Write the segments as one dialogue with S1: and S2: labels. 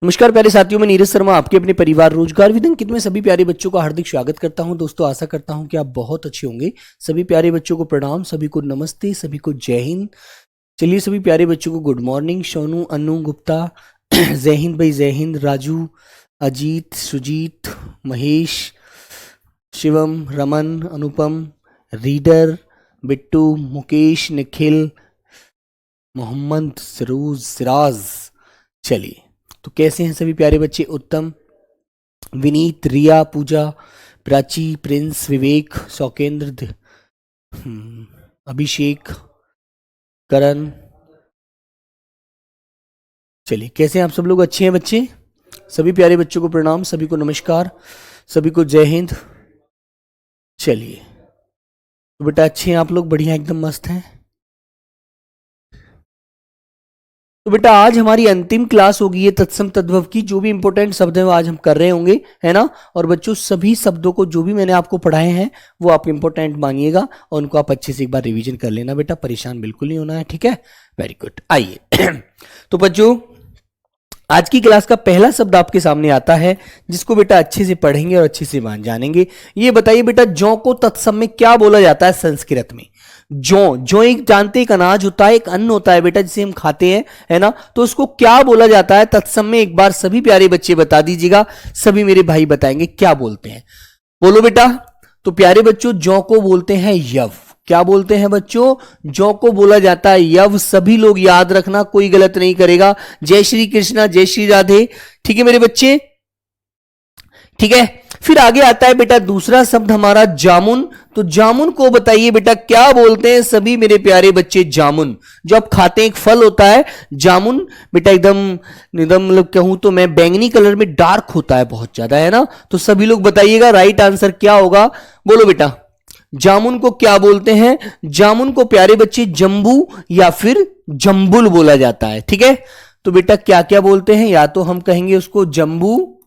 S1: नमस्कार प्यारे साथियों, मैं नीरज शर्मा आपके अपने परिवार रोजगार विद अंकित में सभी प्यारे बच्चों का हार्दिक स्वागत करता हूं। दोस्तों, आशा करता हूं कि आप बहुत अच्छे होंगे। सभी प्यारे बच्चों को प्रणाम, सभी को नमस्ते, सभी को जय हिंद। चलिए सभी प्यारे बच्चों को गुड मॉर्निंग। सोनू, अनु, गुप्ता, जय हिंद भाई, जय हिंद। राजू, अजीत, सुजीत, महेश, शिवम, रमन, अनुपम, रीडर, बिट्टू, मुकेश, निखिल, मोहम्मद, सरूज, सिराज। चलिए, तो कैसे हैं सभी प्यारे बच्चे? उत्तम, विनीत, रिया, पूजा, प्राची, प्रिंस, विवेक, सौकेंद्र, अभिषेक, करण। चलिए, कैसे हैं आप सब लोग? अच्छे हैं बच्चे? सभी प्यारे बच्चों को प्रणाम, सभी को नमस्कार, सभी को जय हिंद। चलिए, तो बेटा अच्छे हैं आप लोग? बढ़िया, एकदम मस्त हैं। तो बेटा आज हमारी अंतिम क्लास होगी ये तत्सम तद्भव की। जो भी इंपॉर्टेंट शब्द है वो आज हम कर रहे होंगे, है ना। और बच्चों, सभी शब्दों को जो भी मैंने आपको पढ़ाए हैं वो आप इंपॉर्टेंट मानिएगा और उनको आप अच्छे से एक बार रिवीजन कर लेना बेटा। परेशान बिल्कुल नहीं होना है, ठीक है? Very good. आइए तो बच्चों, आज की क्लास का पहला शब्द आपके सामने आता है जिसको बेटा अच्छे से पढ़ेंगे और अच्छे से जानेंगे। ये बताइए बेटा, जौ को तत्सम में क्या बोला जाता है संस्कृत में? जौ एक जानते, एक अनाज होता है, एक अन्न होता है बेटा जिसे हम खाते हैं, है ना। तो उसको क्या बोला जाता है तत्सम में? एक बार सभी प्यारे बच्चे बता दीजिएगा। सभी मेरे भाई बताएंगे क्या बोलते हैं। बोलो बेटा। तो प्यारे बच्चों, जौ को बोलते हैं यव। क्या बोलते हैं बच्चों? जौ को बोला जाता है यव। सभी लोग याद रखना, कोई गलत नहीं करेगा। जय श्री कृष्णा, जय श्री राधे। ठीक है मेरे बच्चे? ठीक है। फिर आगे आता है बेटा दूसरा शब्द हमारा जामुन। तो जामुन को बताइए बेटा क्या बोलते हैं सभी मेरे प्यारे बच्चे? जामुन जो आप खाते हैं, एक फल होता है जामुन बेटा, एकदम मतलब कहूं तो मैं बैंगनी कलर में डार्क होता है बहुत ज्यादा, है ना। तो सभी लोग बताइएगा राइट आंसर क्या होगा। बोलो बेटा, जामुन को क्या बोलते हैं? जामुन को प्यारे बच्चे जंबू या फिर जंबुल बोला जाता है, ठीक है। तो बेटा क्या क्या बोलते हैं? या तो हम कहेंगे उसको जंबू,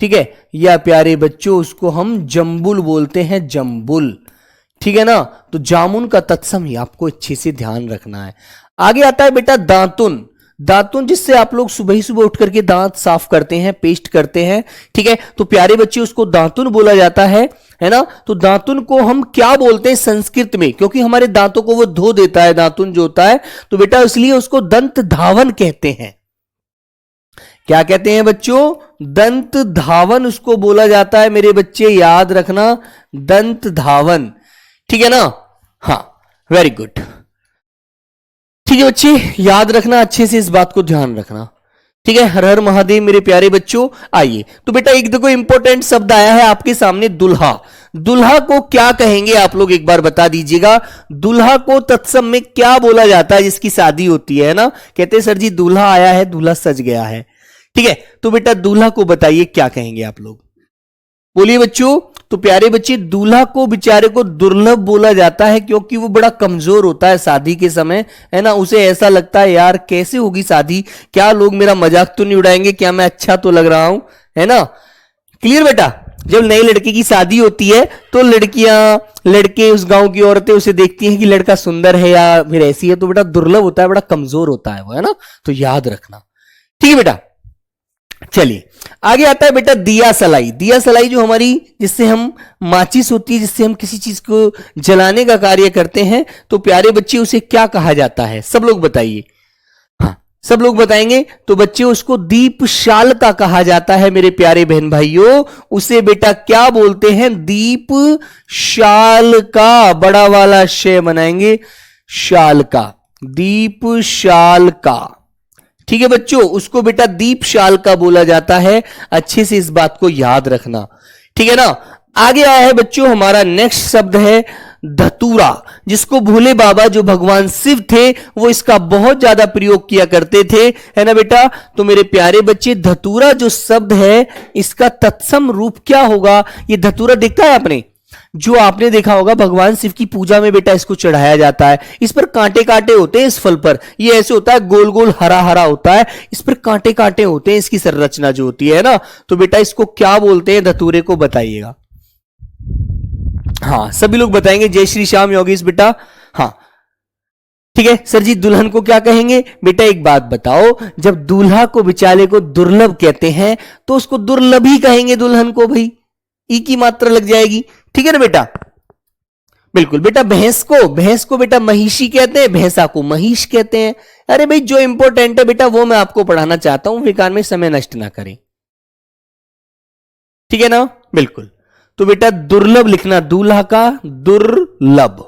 S1: ठीक है, या प्यारे बच्चों उसको हम जंबुल बोलते हैं, जंबुल, ठीक है ना। तो जामुन का तत्सम ही आपको अच्छे से ध्यान रखना है। आगे आता है बेटा दातुन। दातुन जिससे आप लोग सुबह ही सुबह उठ करके दांत साफ करते हैं, पेस्ट करते हैं, ठीक है। तो प्यारे बच्चे उसको दातुन बोला जाता है ना। तो दातुन को हम क्या बोलते हैं संस्कृत में? क्योंकि हमारे दांतों को वो धो देता है दातुन जो होता है, तो बेटा इसलिए उसको दंत धावन कहते हैं। क्या कहते हैं बच्चों? दंत धावन उसको बोला जाता है मेरे बच्चे, याद रखना, दंत धावन, ठीक है ना। हाँ, वेरी गुड, ठीक है बच्चे, याद रखना, अच्छे से इस बात को ध्यान रखना, ठीक है। हर हर महादेव मेरे प्यारे बच्चों। आइए तो बेटा एक देखो इंपॉर्टेंट शब्द आया है आपके सामने, दुल्हा। दुल्हा को क्या कहेंगे आप लोग एक बार बता दीजिएगा। दुल्हा को तत्सम में क्या बोला जाता है जिसकी शादी होती है ना? कहते हैं सर जी दूल्हा आया है, दूल्हा सज गया है, ठीक है। तो बेटा दूल्हा को बताइए क्या कहेंगे आप लोग? बोलिए बच्चों। तो प्यारे बच्चे, दूल्हा को बेचारे को दुर्लभ बोला जाता है क्योंकि वो बड़ा कमजोर होता है शादी के समय, है ना। उसे ऐसा लगता है यार कैसे होगी शादी, क्या लोग मेरा मजाक तो नहीं उड़ाएंगे, क्या मैं अच्छा तो लग रहा हूं, है ना। क्लियर बेटा? जब नई लड़के की शादी होती है तो लड़कियां, लड़के, उस गांव की औरतें उसे देखती हैं कि लड़का सुंदर है या फिर ऐसी है, तो बेटा दुर्लभ होता है, बड़ा कमजोर होता है वो, है ना। तो याद रखना, ठीक है बेटा। चलिए आगे आता है बेटा दिया सलाई। दिया सलाई जो हमारी, जिससे हम माचिस होती है, जिससे हम किसी चीज को जलाने का कार्य करते हैं, तो प्यारे बच्चे उसे क्या कहा जाता है? सब लोग बताइए। हाँ, सब लोग बताएंगे। तो बच्चे उसको दीपशाल का कहा जाता है मेरे प्यारे बहन भाइयों। उसे बेटा क्या बोलते हैं? दीपशाल का, बड़ा वाला शय बनाएंगे, शाल का, दीपशाल का, ठीक है बच्चों। उसको बेटा दीपशाल का बोला जाता है, अच्छे से इस बात को याद रखना, ठीक है ना। आगे आया है बच्चों हमारा नेक्स्ट शब्द है धतूरा, जिसको भोले बाबा जो भगवान शिव थे वो इसका बहुत ज्यादा प्रयोग किया करते थे, है ना बेटा। तो मेरे प्यारे बच्चे, धतूरा जो शब्द है इसका तत्सम रूप क्या होगा? ये धतूरा देखता है आपने, जो आपने देखा होगा भगवान शिव की पूजा में बेटा इसको चढ़ाया जाता है। इस पर कांटे कांटे होते हैं, इस फल पर ये ऐसे होता है, गोल गोल हरा हरा होता है, इस पर कांटे कांटे होते हैं, इसकी संरचना जो होती है ना। तो बेटा इसको क्या बोलते हैं? धतूरे को बताइएगा। हाँ, सभी लोग बताएंगे। जय श्री श्याम योगेश बेटा। हाँ, ठीक है सर जी, दुल्हन को क्या कहेंगे? बेटा एक बात बताओ, जब दूल्हा को बेचारे को दुर्लभ कहते हैं तो उसको दुर्लभ ही कहेंगे दुल्हन को, भाई ई की मात्रा लग जाएगी। ठीक है ना बेटा? बिल्कुल बेटा। भैंस को बेटा महिषी कहते हैं, भैंसा को महिष कहते हैं। अरे भाई जो इंपॉर्टेंट है बेटा वो मैं आपको पढ़ाना चाहता हूं, बेकार में समय नष्ट ना करें। ठीक है ना? बिल्कुल। तो बेटा दुर्लभ लिखना, दूल्हा का दुर्लभ।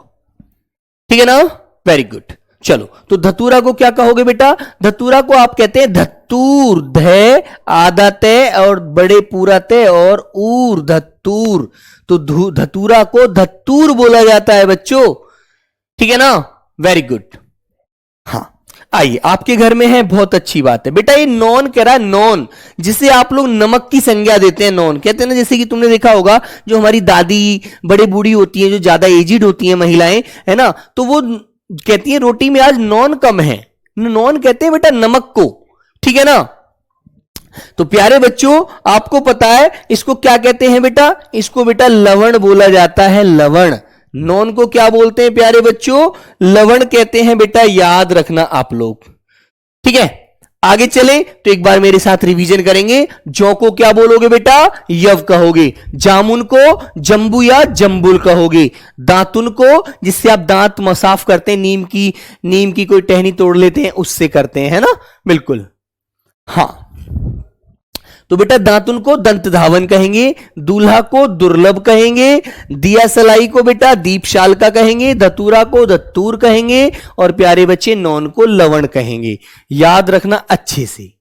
S1: ठीक है ना? Very good. चलो, तो धतूरा को क्या कहोगे बेटा? धतूरा को आप कहते हैं धतूर, ध आधा तय और बड़े पूरा तय और ऊर, धतूर। तो धतूरा को धतूर बोला जाता है बच्चों। ठीक है ना? Very good. हाँ, आइए आपके घर में है, बहुत अच्छी बात है बेटा। ये नॉन कह रहा है, नॉन जिसे आप लोग नमक की संज्ञा देते हैं, नॉन कहते हैं ना। जैसे कि तुमने देखा होगा जो हमारी दादी बड़े बूढ़ी होती हैं, जो ज्यादा एजिड होती हैं महिलाएं, है ना, तो वो कहती है रोटी में आज नॉन कम है, नॉन कहते हैं बेटा नमक को। ठीक है ना? तो प्यारे बच्चों आपको पता है इसको क्या कहते हैं बेटा? इसको बेटा लवण बोला जाता है, लवण। नॉन को क्या बोलते हैं प्यारे बच्चों? लवण कहते हैं बेटा, याद रखना आप लोग। ठीक है, आगे चले तो एक बार मेरे साथ रिवीजन करेंगे। जौ को क्या बोलोगे बेटा? यव कहोगे। जामुन को जंबू या जंबुल कहोगे। दातुन को, जिससे आप दांत साफ करते हैं, नीम की कोई टहनी तोड़ लेते हैं उससे करते हैं, है ना? बिल्कुल। हाँ, तो बेटा दातुन को दंत धावन कहेंगे, दूल्हा को दुर्लभ कहेंगे, दिया सलाई को बेटा दीपशाल का कहेंगे, धतूरा को धतूर कहेंगे और प्यारे बच्चे नॉन को लवण कहेंगे। याद रखना अच्छे से।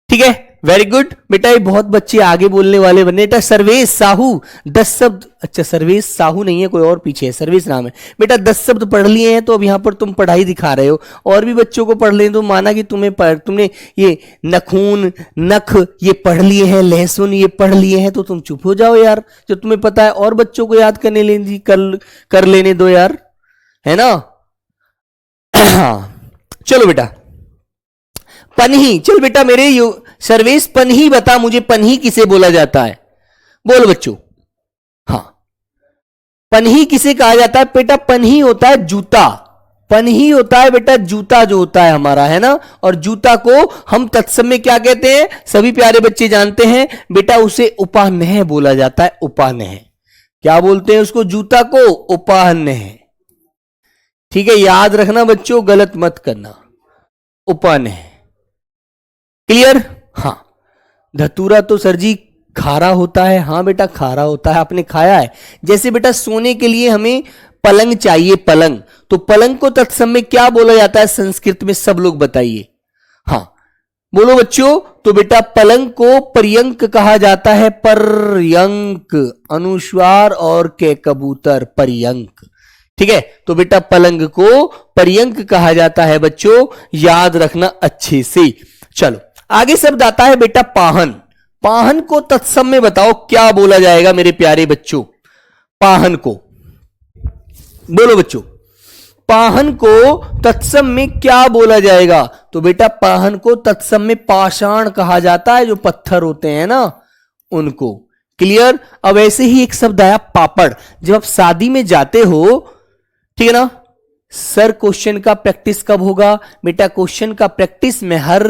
S1: ठीक है, वेरी गुड बेटा। ये बहुत बच्चे आगे बोलने वाले बने। बेटा सर्वेश साहू 10 शब्द, अच्छा सर्वेश साहू नहीं है, कोई और पीछे है, सर्वेश नाम है बेटा। 10 शब्द पढ़ लिए हैं तो अब यहां पर तुम पढ़ाई दिखा रहे हो, और भी बच्चों को पढ़ लें तो माना कि तुमने ये नखून, नख ये पढ़ लिए हैं, लहसुन ये पढ़ लिए हैं, तो तुम चुप हो जाओ यार। जो तुम्हें पता है और बच्चों को याद करने कर लेने दो यार, है ना? चलो बेटा, पन्ही। चल बेटा मेरे सर्वेश पन्ही बता मुझे, पन्ही किसे बोला जाता है? बोल बच्चों। हाँ, पन्ही किसे कहा जाता है बेटा? पन्ही होता है जूता। पन्ही होता है बेटा जूता जो होता है हमारा, है ना? और जूता को हम तत्सम में क्या कहते हैं? सभी प्यारे बच्चे जानते हैं बेटा, उसे उपान्ह बोला जाता है। उपान्ह क्या बोलते हैं उसको? जूता को उपान्ह। ठीक है, याद रखना बच्चों, गलत मत करना। उपान्ह, क्लियर? हाँ। धतूरा तो सर जी खारा होता है। हाँ बेटा खारा होता है, आपने खाया है। जैसे बेटा सोने के लिए हमें पलंग चाहिए, पलंग, तो पलंग को तत्सम में क्या बोला जाता है संस्कृत में? सब लोग बताइए। हाँ बोलो बच्चों। तो बेटा पलंग को पर्यंक कहा जाता है, पर्यंक, अनुस्वार और के कबूतर, पर्यंक। ठीक है, तो बेटा पलंग को पर्यंक कहा जाता है बच्चों, याद रखना अच्छे से। चलो आगे शब्द आता है बेटा पाहन। पाहन को तत्सम में बताओ क्या बोला जाएगा मेरे प्यारे बच्चों? पाहन को बोलो बच्चों, पाहन को तत्सम में क्या बोला जाएगा? तो बेटा पाहन को तत्सम में पाषाण कहा जाता है, जो पत्थर होते हैं ना उनको। क्लियर? अब ऐसे ही एक शब्द आया पापड़। जब आप शादी में जाते हो, ठीक है ना, सर क्वेश्चन का प्रैक्टिस कब होगा? बेटा क्वेश्चन का प्रैक्टिस मैं हर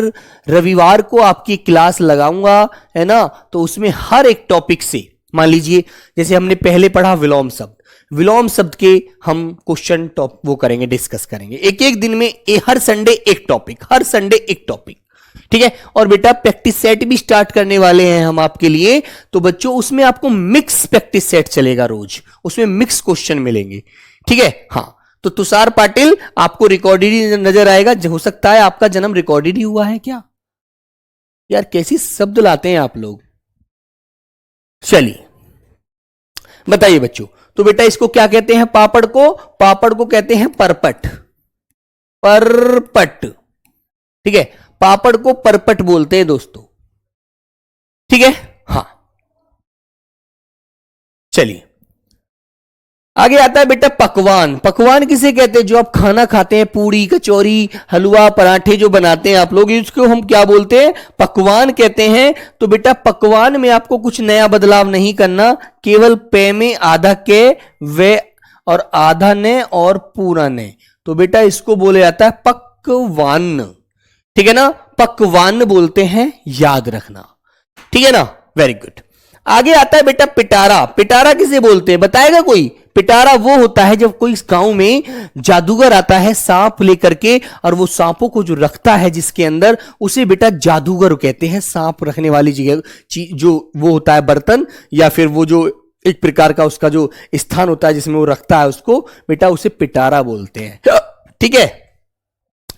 S1: रविवार को आपकी क्लास लगाऊंगा, है ना? तो उसमें हर एक टॉपिक से, मान लीजिए जैसे हमने पहले पढ़ा विलोम शब्द, विलोम शब्द के हम क्वेश्चन वो करेंगे, डिस्कस करेंगे एक एक दिन में, हर संडे एक टॉपिक, हर संडे एक टॉपिक। ठीक है, और बेटा प्रैक्टिस सेट भी स्टार्ट करने वाले हैं हम आपके लिए। तो बच्चों उसमें आपको मिक्स प्रैक्टिस सेट चलेगा रोज, उसमें मिक्स क्वेश्चन मिलेंगे। ठीक है, हाँ। तो तुषार पाटिल आपको रिकॉर्डेड ही नजर आएगा। हो सकता है आपका जन्म रिकॉर्डेड ही हुआ है क्या? यार कैसी शब्द लाते हैं आप लोग। चलिए बताइए बच्चों। तो बेटा इसको क्या कहते हैं? पापड़ को, पापड़ को कहते हैं परपट, परपट। ठीक है, पापड़ को परपट बोलते हैं दोस्तों। ठीक है, हाँ। चलिए आगे आता है बेटा पकवान। पकवान किसे कहते हैं? जो आप खाना खाते हैं, पूड़ी, कचौरी, हलवा, पराठे जो बनाते हैं आप लोग, इसको हम क्या बोलते हैं? पकवान कहते हैं। तो बेटा पकवान में आपको कुछ नया बदलाव नहीं करना, केवल पे में आधा के वे और आधा ने और पूरा ने। तो बेटा इसको बोला जाता है पक्वान्न। ठीक है ना, पक्वान्न बोलते हैं, याद रखना। ठीक है ना, वेरी गुड। आगे आता है बेटा पिटारा। पिटारा किसे बोलते हैं, बताएगा कोई? पिटारा वो होता है जब कोई गांव में जादूगर आता है सांप लेकर के, और वो सांपों को जो रखता है जिसके अंदर, उसे बेटा जादूगर कहते हैं। सांप रखने वाली जगह जो वो होता है बर्तन, या फिर वो जो एक प्रकार का उसका जो स्थान होता है जिसमें वो रखता है, उसको बेटा उसे पिटारा बोलते हैं। ठीक है,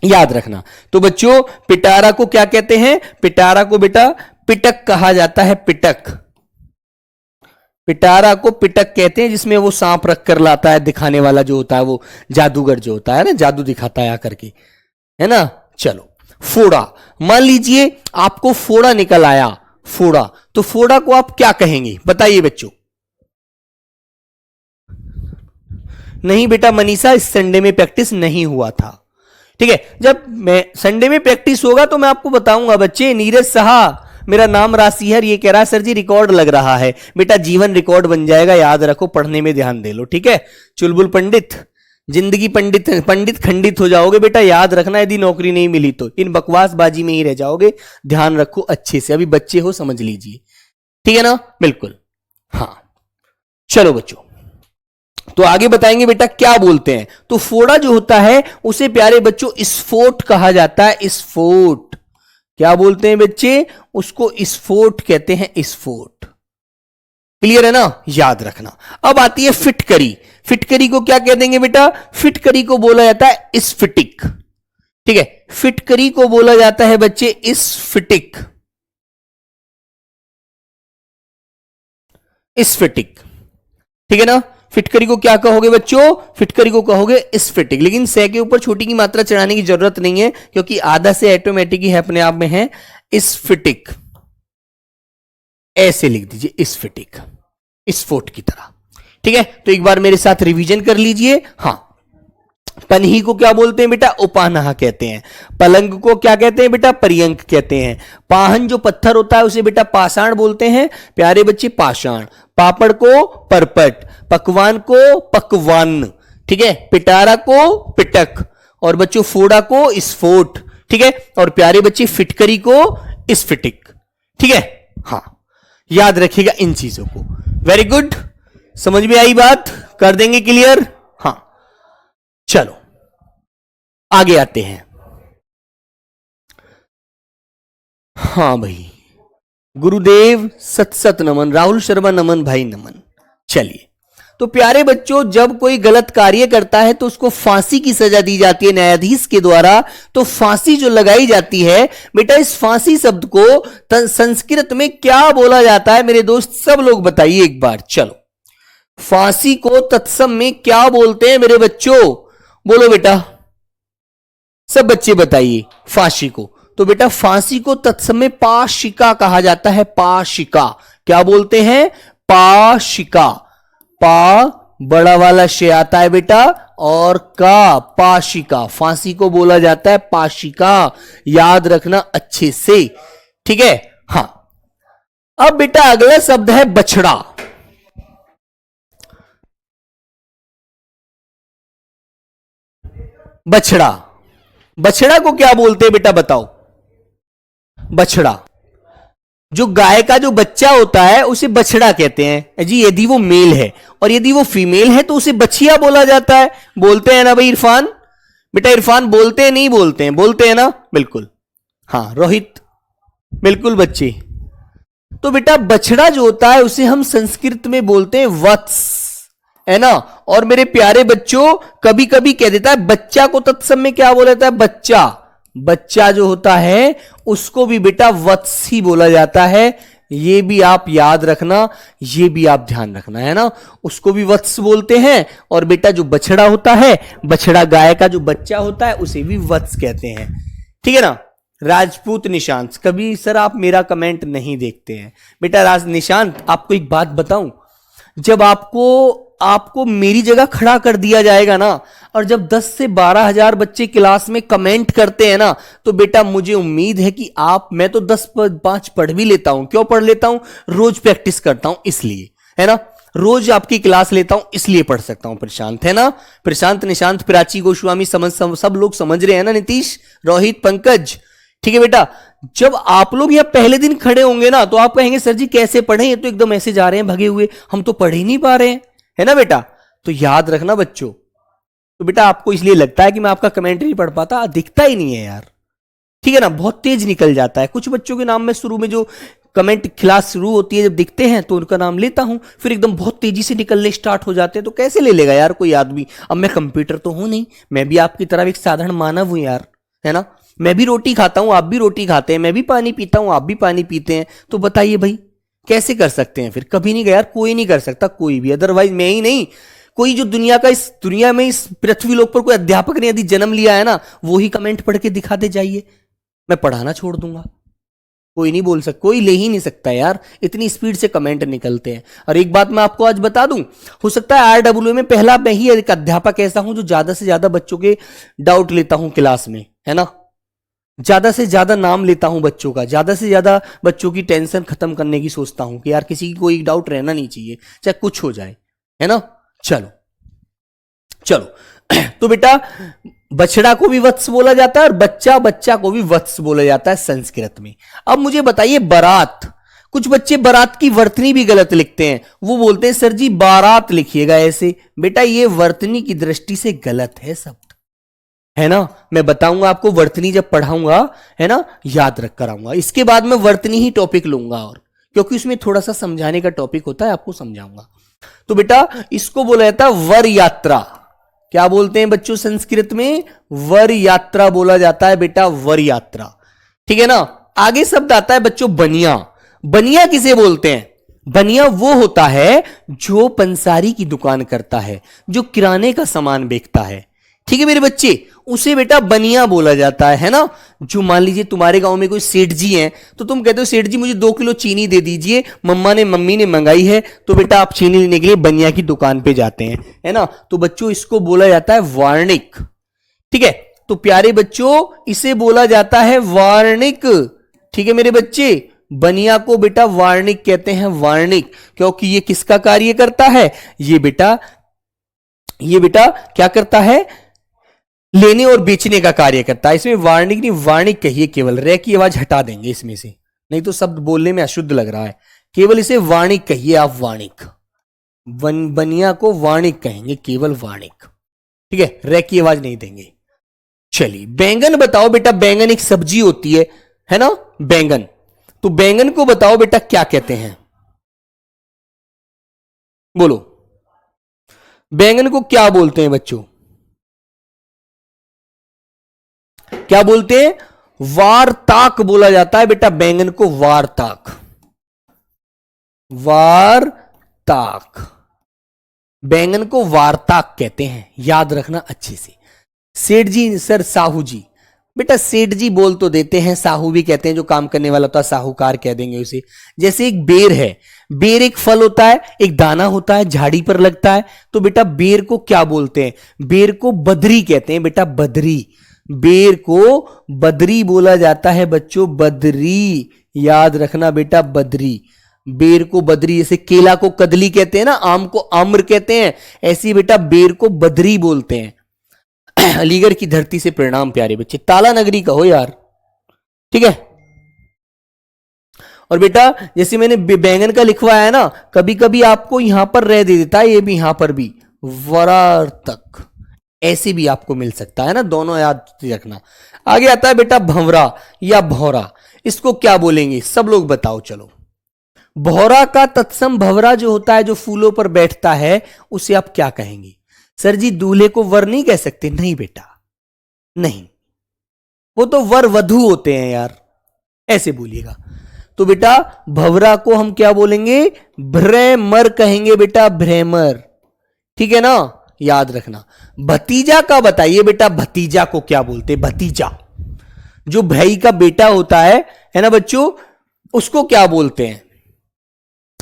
S1: याद रखना। तो बच्चों पिटारा को क्या कहते हैं? पिटारा को बेटा पिटक कहा जाता है, पिटक। पिटारा को पिटक कहते हैं, जिसमें वो सांप रख कर लाता है, दिखाने वाला जो होता है, वो जादूगर जो होता है ना, जादू दिखाता है आकर के, है ना। चलो, फोड़ा। मान लीजिए आपको फोड़ा निकल आया, फोड़ा, तो फोड़ा को आप क्या कहेंगे, बताइए बच्चों? नहीं बेटा मनीषा, इस संडे में प्रैक्टिस नहीं हुआ था। ठीक है, जब मैं संडे में प्रैक्टिस होगा तो मैं आपको बताऊंगा बच्चे। नीरज साहा, मेरा नाम राशिहर, ये कह रहा है सर जी रिकॉर्ड लग रहा है। बेटा जीवन रिकॉर्ड बन जाएगा, याद रखो, पढ़ने में ध्यान दे लो। ठीक है, चुलबुल पंडित, जिंदगी पंडित खंडित हो जाओगे बेटा, याद रखना। यदि नौकरी नहीं मिली तो इन बकवासबाजी में ही रह जाओगे, ध्यान रखो अच्छे से। अभी बच्चे हो, समझ लीजिए। ठीक है ना, बिल्कुल। हाँ चलो बच्चों, तो आगे बताएंगे बेटा क्या बोलते हैं। तो फोड़ा जो होता है उसे प्यारे बच्चों स्फोट कहा जाता है, स्फोट। क्या बोलते हैं बच्चे? उसको स्फोट कहते हैं, स्फोट। क्लियर है ना, याद रखना। अब आती है फिटकरी। फिटकरी को क्या कह देंगे बेटा? फिटकरी को बोला जाता है स्फटिक। ठीक है, फिटकरी को बोला जाता है बच्चे स्फटिक, स्फटिक। ठीक है ना, फिटकरी को क्या कहोगे बच्चों? फिटकरी को कहोगे स्फटिक। लेकिन से के ऊपर छोटी की मात्रा चढ़ाने की जरूरत नहीं है, क्योंकि आधा से ऑटोमेटिक ही अपने आप में है। स्फटिक ऐसे लिख दीजिए, स्फटिक, स्फोट की तरह। ठीक है, तो एक बार मेरे साथ रिवीजन कर लीजिए। हाँ, पनही को क्या बोलते हैं बेटा? उपानहा कहते हैं। पलंग को क्या कहते हैं बेटा? पर्यंक कहते हैं। पाहन जो पत्थर होता है उसे बेटा पाषाण बोलते हैं, प्यारे बच्चे, पाषाण। पापड़ को परपट, पकवान को पकवान। ठीक है, पिटारा को पिटक, और बच्चों फोड़ा को स्फोट। ठीक है, और प्यारे बच्चे फिटकरी को स्फटिक। ठीक है, हाँ याद रखिएगा इन चीजों को। वेरी गुड, समझ में आई बात? कर देंगे क्लियर? हाँ चलो आगे आते हैं। हाँ भाई, गुरुदेव सत सत नमन, राहुल शर्मा नमन भाई नमन। चलिए, तो प्यारे बच्चों जब कोई गलत कार्य करता है तो उसको फांसी की सजा दी जाती है न्यायाधीश के द्वारा। तो फांसी जो लगाई जाती है बेटा, इस फांसी शब्द को संस्कृत में क्या बोला जाता है मेरे दोस्त? सब लोग बताइए एक बार। चलो, फांसी को तत्सम में क्या बोलते हैं मेरे बच्चों? बोलो बेटा, सब बच्चे बताइए फांसी को। तो बेटा फांसी को तत्सम में पाशिका कहा जाता है, पाशिका। क्या बोलते हैं? पाशिका। पा बड़ा वाला शे आता है बेटा, और का पाशिका। फांसी को बोला जाता है पाशिका, याद रखना अच्छे से। ठीक है, हाँ। अब बेटा अगला शब्द है बछड़ा। बछड़ा, बछड़ा को क्या बोलते हैं बेटा बताओ? बछड़ा, जो गाय का जो बच्चा होता है उसे बछड़ा कहते हैं जी, यदि वो मेल है। और यदि वो फीमेल है तो उसे बछिया बोला जाता है। बोलते हैं ना भाई इरफान? बेटा इरफान बोलते हैं नहीं बोलते हैं? बोलते हैं ना, बिल्कुल। हाँ रोहित, बिल्कुल बच्चे। तो बेटा बछड़ा जो होता है उसे हम संस्कृत में बोलते हैं वत्स, है ना। और मेरे प्यारे बच्चों कभी कभी कह देता है बच्चा को तत्सम में क्या बोला जाता है? बच्चा। बच्चा जो होता है उसको भी बेटा वत्स ही बोला जाता है। ये भी आप याद रखना, ये भी आप ध्यान रखना, है ना। उसको भी वत्स बोलते हैं। और बेटा जो बछड़ा होता है, बछड़ा गाय का जो बच्चा होता है उसे भी वत्स कहते हैं। ठीक है ना। राजपूत निशांत, कभी सर आप मेरा कमेंट नहीं देखते हैं। बेटा निशांत आपको एक बात बताऊं, जब आपको मेरी जगह खड़ा कर दिया जाएगा ना, और जब 10 से 12 हजार बच्चे क्लास में कमेंट करते हैं ना, तो बेटा मुझे उम्मीद है कि मैं तो 10-5 पढ़ भी लेता हूं। क्यों पढ़ लेता हूं? रोज प्रैक्टिस करता हूं इसलिए, है ना। रोज आपकी क्लास लेता हूं इसलिए पढ़ सकता हूं। प्रशांत है ना, प्रशांत, निशांत, प्राची, गोस्वामी, सब लोग समझ रहे हैं ना, नीतीश, रोहित, पंकज, ठीक है बेटा। जब आप लोग यहां पहले दिन खड़े होंगे ना तो आप कहेंगे सर जी कैसे पढ़े, ये तो एकदम ऐसे जा रहे हैं भगे हुए, हम तो पढ़ ही नहीं पा रहे हैं, है ना बेटा। तो याद रखना बच्चों, तो बेटा आपको इसलिए लगता है कि मैं आपका कमेंट नहीं पढ़ पाता, दिखता ही नहीं है यार, ठीक है ना, बहुत तेज निकल जाता है। कुछ बच्चों के नाम में शुरू में जो कमेंट क्लास शुरू होती है जब दिखते हैं तो उनका नाम लेता हूं, फिर एकदम बहुत तेजी से निकलने स्टार्ट हो जाते हैं, तो कैसे ले लेगा यार कोई आदमी। अब मैं कंप्यूटर तो हूं नहीं, मैं भी आपकी तरह एक साधारण मानव हूं यार, है ना। मैं भी रोटी खाता हूं, आप भी रोटी खाते हैं, मैं भी पानी पीता हूं, आप भी पानी पीते हैं, तो बताइए भाई कैसे कर सकते हैं फिर। कभी नहीं यार, कोई नहीं कर सकता, कोई भी, अदरवाइज मैं ही नहीं, कोई जो दुनिया का, इस दुनिया में, इस पृथ्वी लोक पर कोई अध्यापक ने यदि जन्म लिया है ना, वो ही कमेंट पढ़ के दिखा दे जाइए, मैं पढ़ाना छोड़ दूंगा। कोई नहीं बोल सकता, कोई ले ही नहीं सकता यार, इतनी स्पीड से कमेंट निकलते हैं। और एक बात मैं आपको आज बता दूं, हो सकता है आरडब्ल्यू में पहला मैं ही एक अध्यापक ऐसा हूं जो ज्यादा से ज्यादा बच्चों के डाउट लेता हूं क्लास में, है ना। ज्यादा से ज्यादा नाम लेता हूं बच्चों का, ज्यादा से ज्यादा बच्चों की टेंशन खत्म करने की सोचता हूं कि यार किसी की कोई डाउट रहना नहीं चाहिए, चाहे कुछ हो जाए, है ना। चलो चलो तो बेटा बछड़ा को भी वत्स बोला जाता है और बच्चा को भी वत्स बोला जाता है संस्कृत में। अब मुझे बताइए बारात, कुछ बच्चे बारात की वर्तनी भी गलत लिखते हैं, वो बोलते हैं सर जी बारात लिखिएगा ऐसे। बेटा ये वर्तनी की दृष्टि से गलत है शब्द, है ना। मैं बताऊंगा आपको वर्तनी जब पढ़ाऊंगा, है ना, याद रख कर आऊंगा। इसके बाद मैं वर्तनी ही टॉपिक लूंगा, और क्योंकि उसमें थोड़ा सा समझाने का टॉपिक होता है, आपको समझाऊंगा। तो बेटा इसको बोला जाता है वर यात्रा। क्या बोलते हैं बच्चों संस्कृत में? वर यात्रा बोला जाता है बेटा, वर यात्रा, ठीक है ना। आगे शब्द आता है बच्चों बनिया। बनिया किसे बोलते हैं? बनिया वो होता है जो पंसारी की दुकान करता है, जो किराने का सामान बेचता है, ठीक है मेरे बच्चे, उसे बेटा बनिया बोला जाता है ना। जो मान लीजिए तुम्हारे गांव में कोई सेठ जी हैं, तो तुम कहते हो सेठ जी मुझे 2 किलो चीनी दे दीजिए, मम्मी ने मंगाई है, तो बेटा आप चीनी लेने के लिए बनिया की दुकान पे जाते हैं, है ना। तो बच्चों इसको बोला जाता है वार्णिक, ठीक है। तो प्यारे बच्चों इसे बोला जाता है वार्णिक, ठीक है मेरे बच्चे। बनिया को बेटा वार्णिक कहते हैं, वार्णिक, क्योंकि ये किसका कार्य करता है? ये बेटा क्या करता है? लेने और बेचने का कार्य करता है। इसमें वार्णिक नहीं, वार्णिक कहिए केवल, रे की आवाज हटा देंगे इसमें से, नहीं तो शब्द बोलने में अशुद्ध लग रहा है। केवल इसे वार्णिक कहिए आप, वार्णिक। बनिया को वार्णिक कहेंगे, केवल वार्णिक, ठीक है, रे की आवाज नहीं देंगे। चलिए बैंगन बताओ बेटा, बैंगन एक सब्जी होती है ना, बैंगन। तो बैंगन को बताओ बेटा क्या कहते हैं? बोलो, बैंगन को क्या बोलते हैं बच्चों? क्या बोलते हैं? वारताक बोला जाता है बेटा बैंगन को, वारताक, वारताक, बैंगन को वारताक कहते हैं, याद रखना अच्छे से। सेठ जी सर, साहू जी, बेटा सेठ जी बोल तो देते हैं, साहू भी कहते हैं, जो काम करने वाला होता है साहूकार कह देंगे उसे। जैसे एक बेर है, बेर एक फल होता है, एक दाना होता है, झाड़ी पर लगता है, तो बेटा बेर को क्या बोलते हैं? बेर को बदरी कहते हैं बेटा, बदरी। बेर को बदरी बोला जाता है बच्चों, बदरी, याद रखना बेटा, बदरी। बेर को बदरी, जैसे केला को कदली कहते हैं ना, आम को आम्र कहते हैं, ऐसी बेटा बेर को बदरी बोलते हैं। अलीगढ़ की धरती से प्रणाम प्यारे बच्चे, ताला नगरी कहो यार, ठीक है। और बेटा जैसे मैंने बैंगन का लिखवाया है ना, कभी कभी आपको यहां पर रह दे देता है, ये भी यहां पर भी, वरार्तक, ऐसे भी आपको मिल सकता है ना, दोनों याद रखना। आगे आता है बेटा भंवरा या भौरा, इसको क्या बोलेंगे सब लोग बताओ चलो। भौरा का तत्सम भंवरा जो होता है, जो फूलों पर बैठता है, उसे आप क्या कहेंगे? सर जी दूल्हे को वर नहीं कह सकते, नहीं बेटा नहीं, वो तो वर वधू होते हैं यार, ऐसे बोलिएगा। तो बेटा भंवरा को हम क्या बोलेंगे? भ्रमर कहेंगे बेटा, भ्रमर, ठीक है ना, याद रखना। भतीजा का बताइए बेटा, भतीजा को क्या बोलते? भतीजा, जो भाई का बेटा होता है ना बच्चों, उसको क्या बोलते हैं?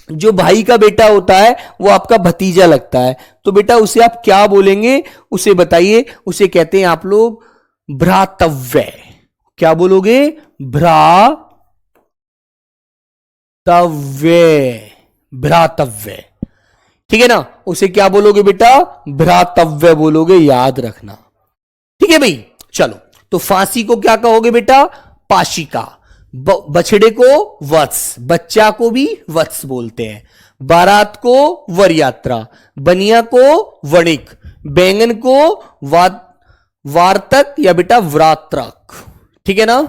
S1: जो भाई का बेटा होता है वो आपका भतीजा लगता है, तो बेटा उसे आप क्या बोलेंगे? उसे बताइए, उसे कहते हैं आप लोग भ्रातव्य। क्या बोलोगे? भ्रातव्य, भ्रातव्य, ठीक है ना, उसे क्या बोलोगे बेटा, भ्रातव्य बोलोगे, याद रखना। ठीक है भाई, चलो। तो फांसी को क्या कहोगे बेटा, पाशिका। बछड़े को वत्स, बच्चा को भी वत्स बोलते हैं। बारात को वर यात्रा, बनिया को वणिक, बैंगन को वार्तक या बेटा व्रात्रक। ठीक है ना,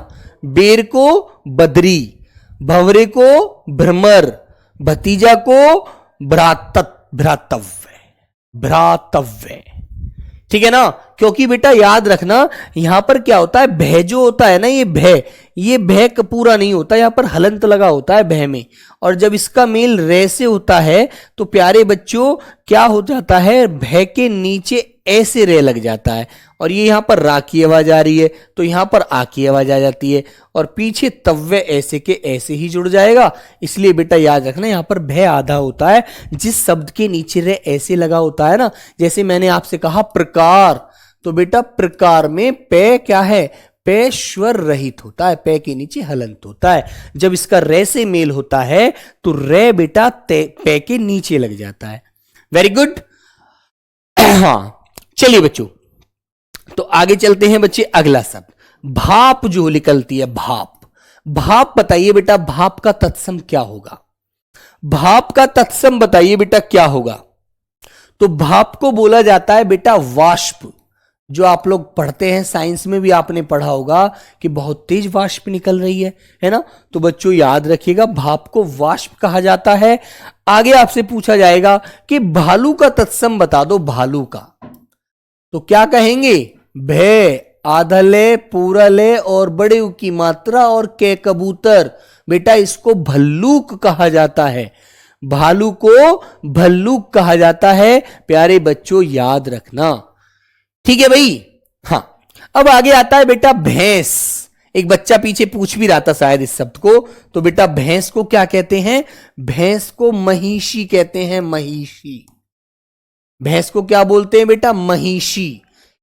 S1: बेर को बदरी, भंवरे को भ्रमर, भतीजा को भ्रातव्य। ठीक है ना, क्योंकि बेटा याद रखना यहां पर क्या होता है, भय जो होता है ना, ये भय पूरा नहीं होता, यहां पर हलंत लगा होता है भय में, और जब इसका मेल रे से होता है तो प्यारे बच्चों क्या हो जाता है, भय के नीचे ऐसे रे लग जाता है, और ये यहां पर रा की आवाज आ रही है तो यहां पर आ की आवाज आ जाती है, और पीछे तव्य ऐसे के ऐसे ही जुड़ जाएगा। इसलिए बेटा याद रखना यहां पर भय आधा होता है, जिस शब्द के नीचे रे ऐसे लगा होता है ना, जैसे मैंने आपसे कहा प्रकार, तो बेटा प्रकार में पे क्या है, पे स्वर रहित होता है, पे के नीचे हलंत होता है। जब इसका रे से मेल होता है तो रे बेटा पे के नीचे लग जाता है। Very good. हाँ चलिए बच्चों, तो आगे चलते हैं बच्चे, अगला शब्द भाप जो निकलती है, भाप। भाप बताइए बेटा, भाप का तत्सम क्या होगा, भाप का तत्सम बताइए बेटा क्या होगा। तो भाप को बोला जाता है बेटा वाष्प। जो आप लोग पढ़ते हैं साइंस में भी आपने पढ़ा होगा कि बहुत तेज वाष्प निकल रही है ना, तो बच्चों याद रखिएगा भाप को वाष्प कहा जाता है। आगे आपसे पूछा जाएगा कि भालू का तत्सम बता दो, भालू का, तो क्या कहेंगे, भय, आधले, पूरले और बड़े उ की मात्रा और के कबूतर, बेटा इसको भल्लूक कहा जाता है, भालू को भल्लूक कहा जाता है। प्यारे बच्चों याद रखना, ठीक है भाई। हाँ, अब आगे आता है बेटा भैंस। एक बच्चा पीछे पूछ भी रहा था शायद इस शब्द को, तो बेटा भैंस को क्या कहते हैं, भैंस को महिषी कहते हैं, महिषी। भैंस को क्या बोलते हैं बेटा, महिषी।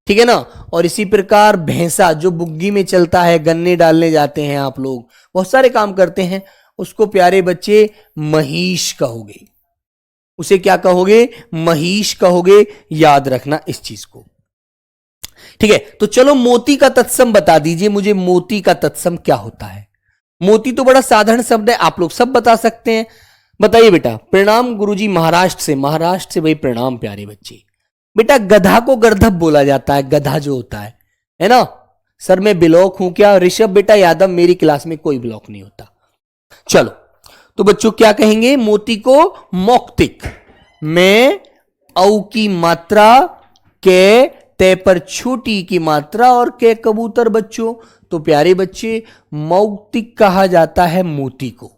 S1: ठीक है ना, और इसी प्रकार भैंसा जो बुग्गी में चलता है, गन्ने डालने जाते हैं आप लोग, बहुत सारे काम करते हैं, उसको प्यारे बच्चे महिष कहोगे, उसे क्या कहोगे, महिष कहोगे। याद रखना इस चीज को, ठीक है। तो चलो मोती का तत्सम बता दीजिए मुझे, मोती का तत्सम क्या होता है। मोती तो बड़ा साधारण शब्द है, आप लोग सब बता सकते हैं, बताइए बेटा। प्रणाम गुरुजी, महाराष्ट्र से भाई प्रणाम प्यारे बच्चे। बेटा गधा को गर्दभ बोला जाता है, गधा जो होता है ना। सर मैं ब्लॉक हूं क्या, ऋषभ बेटा यादव, मेरी क्लास में कोई ब्लॉक नहीं होता। चलो तो बच्चों क्या कहेंगे, मोती को मौक्तिक, में औ की मात्रा, के ते पर छोटी की मात्रा और के कबूतर बच्चों, तो प्यारे बच्चे मौक्तिक कहा जाता है मोती को।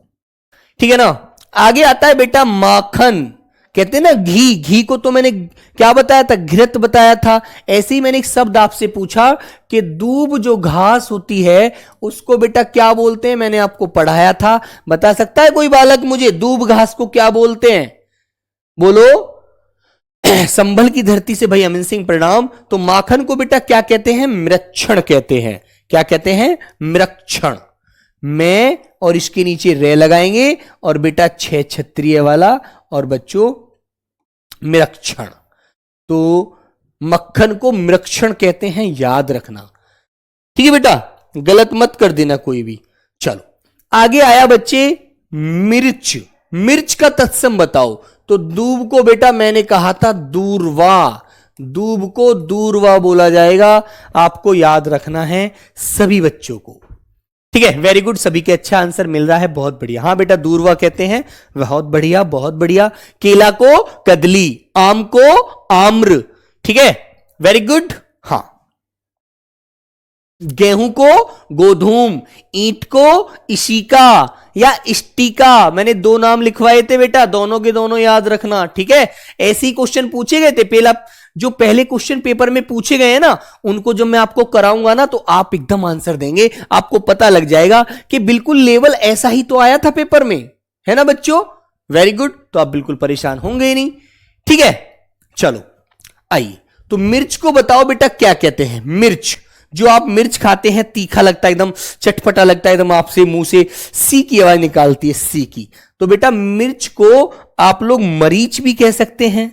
S1: ठीक है ना। आगे आता है बेटा माखन, कहते हैं ना घी, घी को तो मैंने क्या बताया था, घृत बताया था। ऐसे ही मैंने एक शब्द आपसे पूछा कि दूब जो घास होती है उसको बेटा क्या बोलते हैं, मैंने आपको पढ़ाया था, बता सकता है कोई बालक मुझे दूब घास को क्या बोलते हैं, बोलो। संभल की धरती से भाई अमिन सिंह प्रणाम। तो माखन को बेटा क्या कहते हैं, मृक्षण कहते हैं। क्या कहते हैं, मृक्षण। में और इसके नीचे रे लगाएंगे और बेटा छह छत्रिय वाला, और बच्चों मृक्षण। तो मक्खन को मृक्षण कहते हैं, याद रखना, ठीक है बेटा, गलत मत कर देना कोई भी। चलो आगे आया बच्चे मिर्च। मिर्च का तत्सम बताओ। तो दूब को बेटा मैंने कहा था दूरवा, दूब को दूरवा बोला जाएगा, आपको याद रखना है सभी बच्चों को, ठीक है। वेरी गुड, सभी के अच्छा आंसर मिल रहा है, बहुत बढ़िया। हाँ बेटा दूरवा कहते हैं, बहुत बढ़िया बहुत बढ़िया। केला को कदली, आम को आम्र, ठीक है, वेरी गुड। हाँ, गेहूं को गोधूम, ईंट को इशिका या इष्टिका, मैंने दो नाम लिखवाए थे बेटा, दोनों के दोनों याद रखना, ठीक है। ऐसे ही क्वेश्चन पूछे गए थे, जो पहले क्वेश्चन पेपर में पूछे गए हैं ना, उनको जब मैं आपको कराऊंगा ना तो आप एकदम आंसर देंगे, आपको पता लग जाएगा कि बिल्कुल लेवल ऐसा ही तो आया था पेपर में, है ना बच्चों। वेरी गुड, तो आप बिल्कुल परेशान होंगे ही नहीं, ठीक है। चलो आइए, तो मिर्च को बताओ बेटा क्या कहते हैं। मिर्च, जो आप मिर्च खाते हैं, तीखा लगता है, एकदम चटपटा लगता है, एकदम आपसे मुंह से सी की आवाज निकालती है, सी की। तो बेटा मिर्च को आप लोग मरीच भी कह सकते हैं।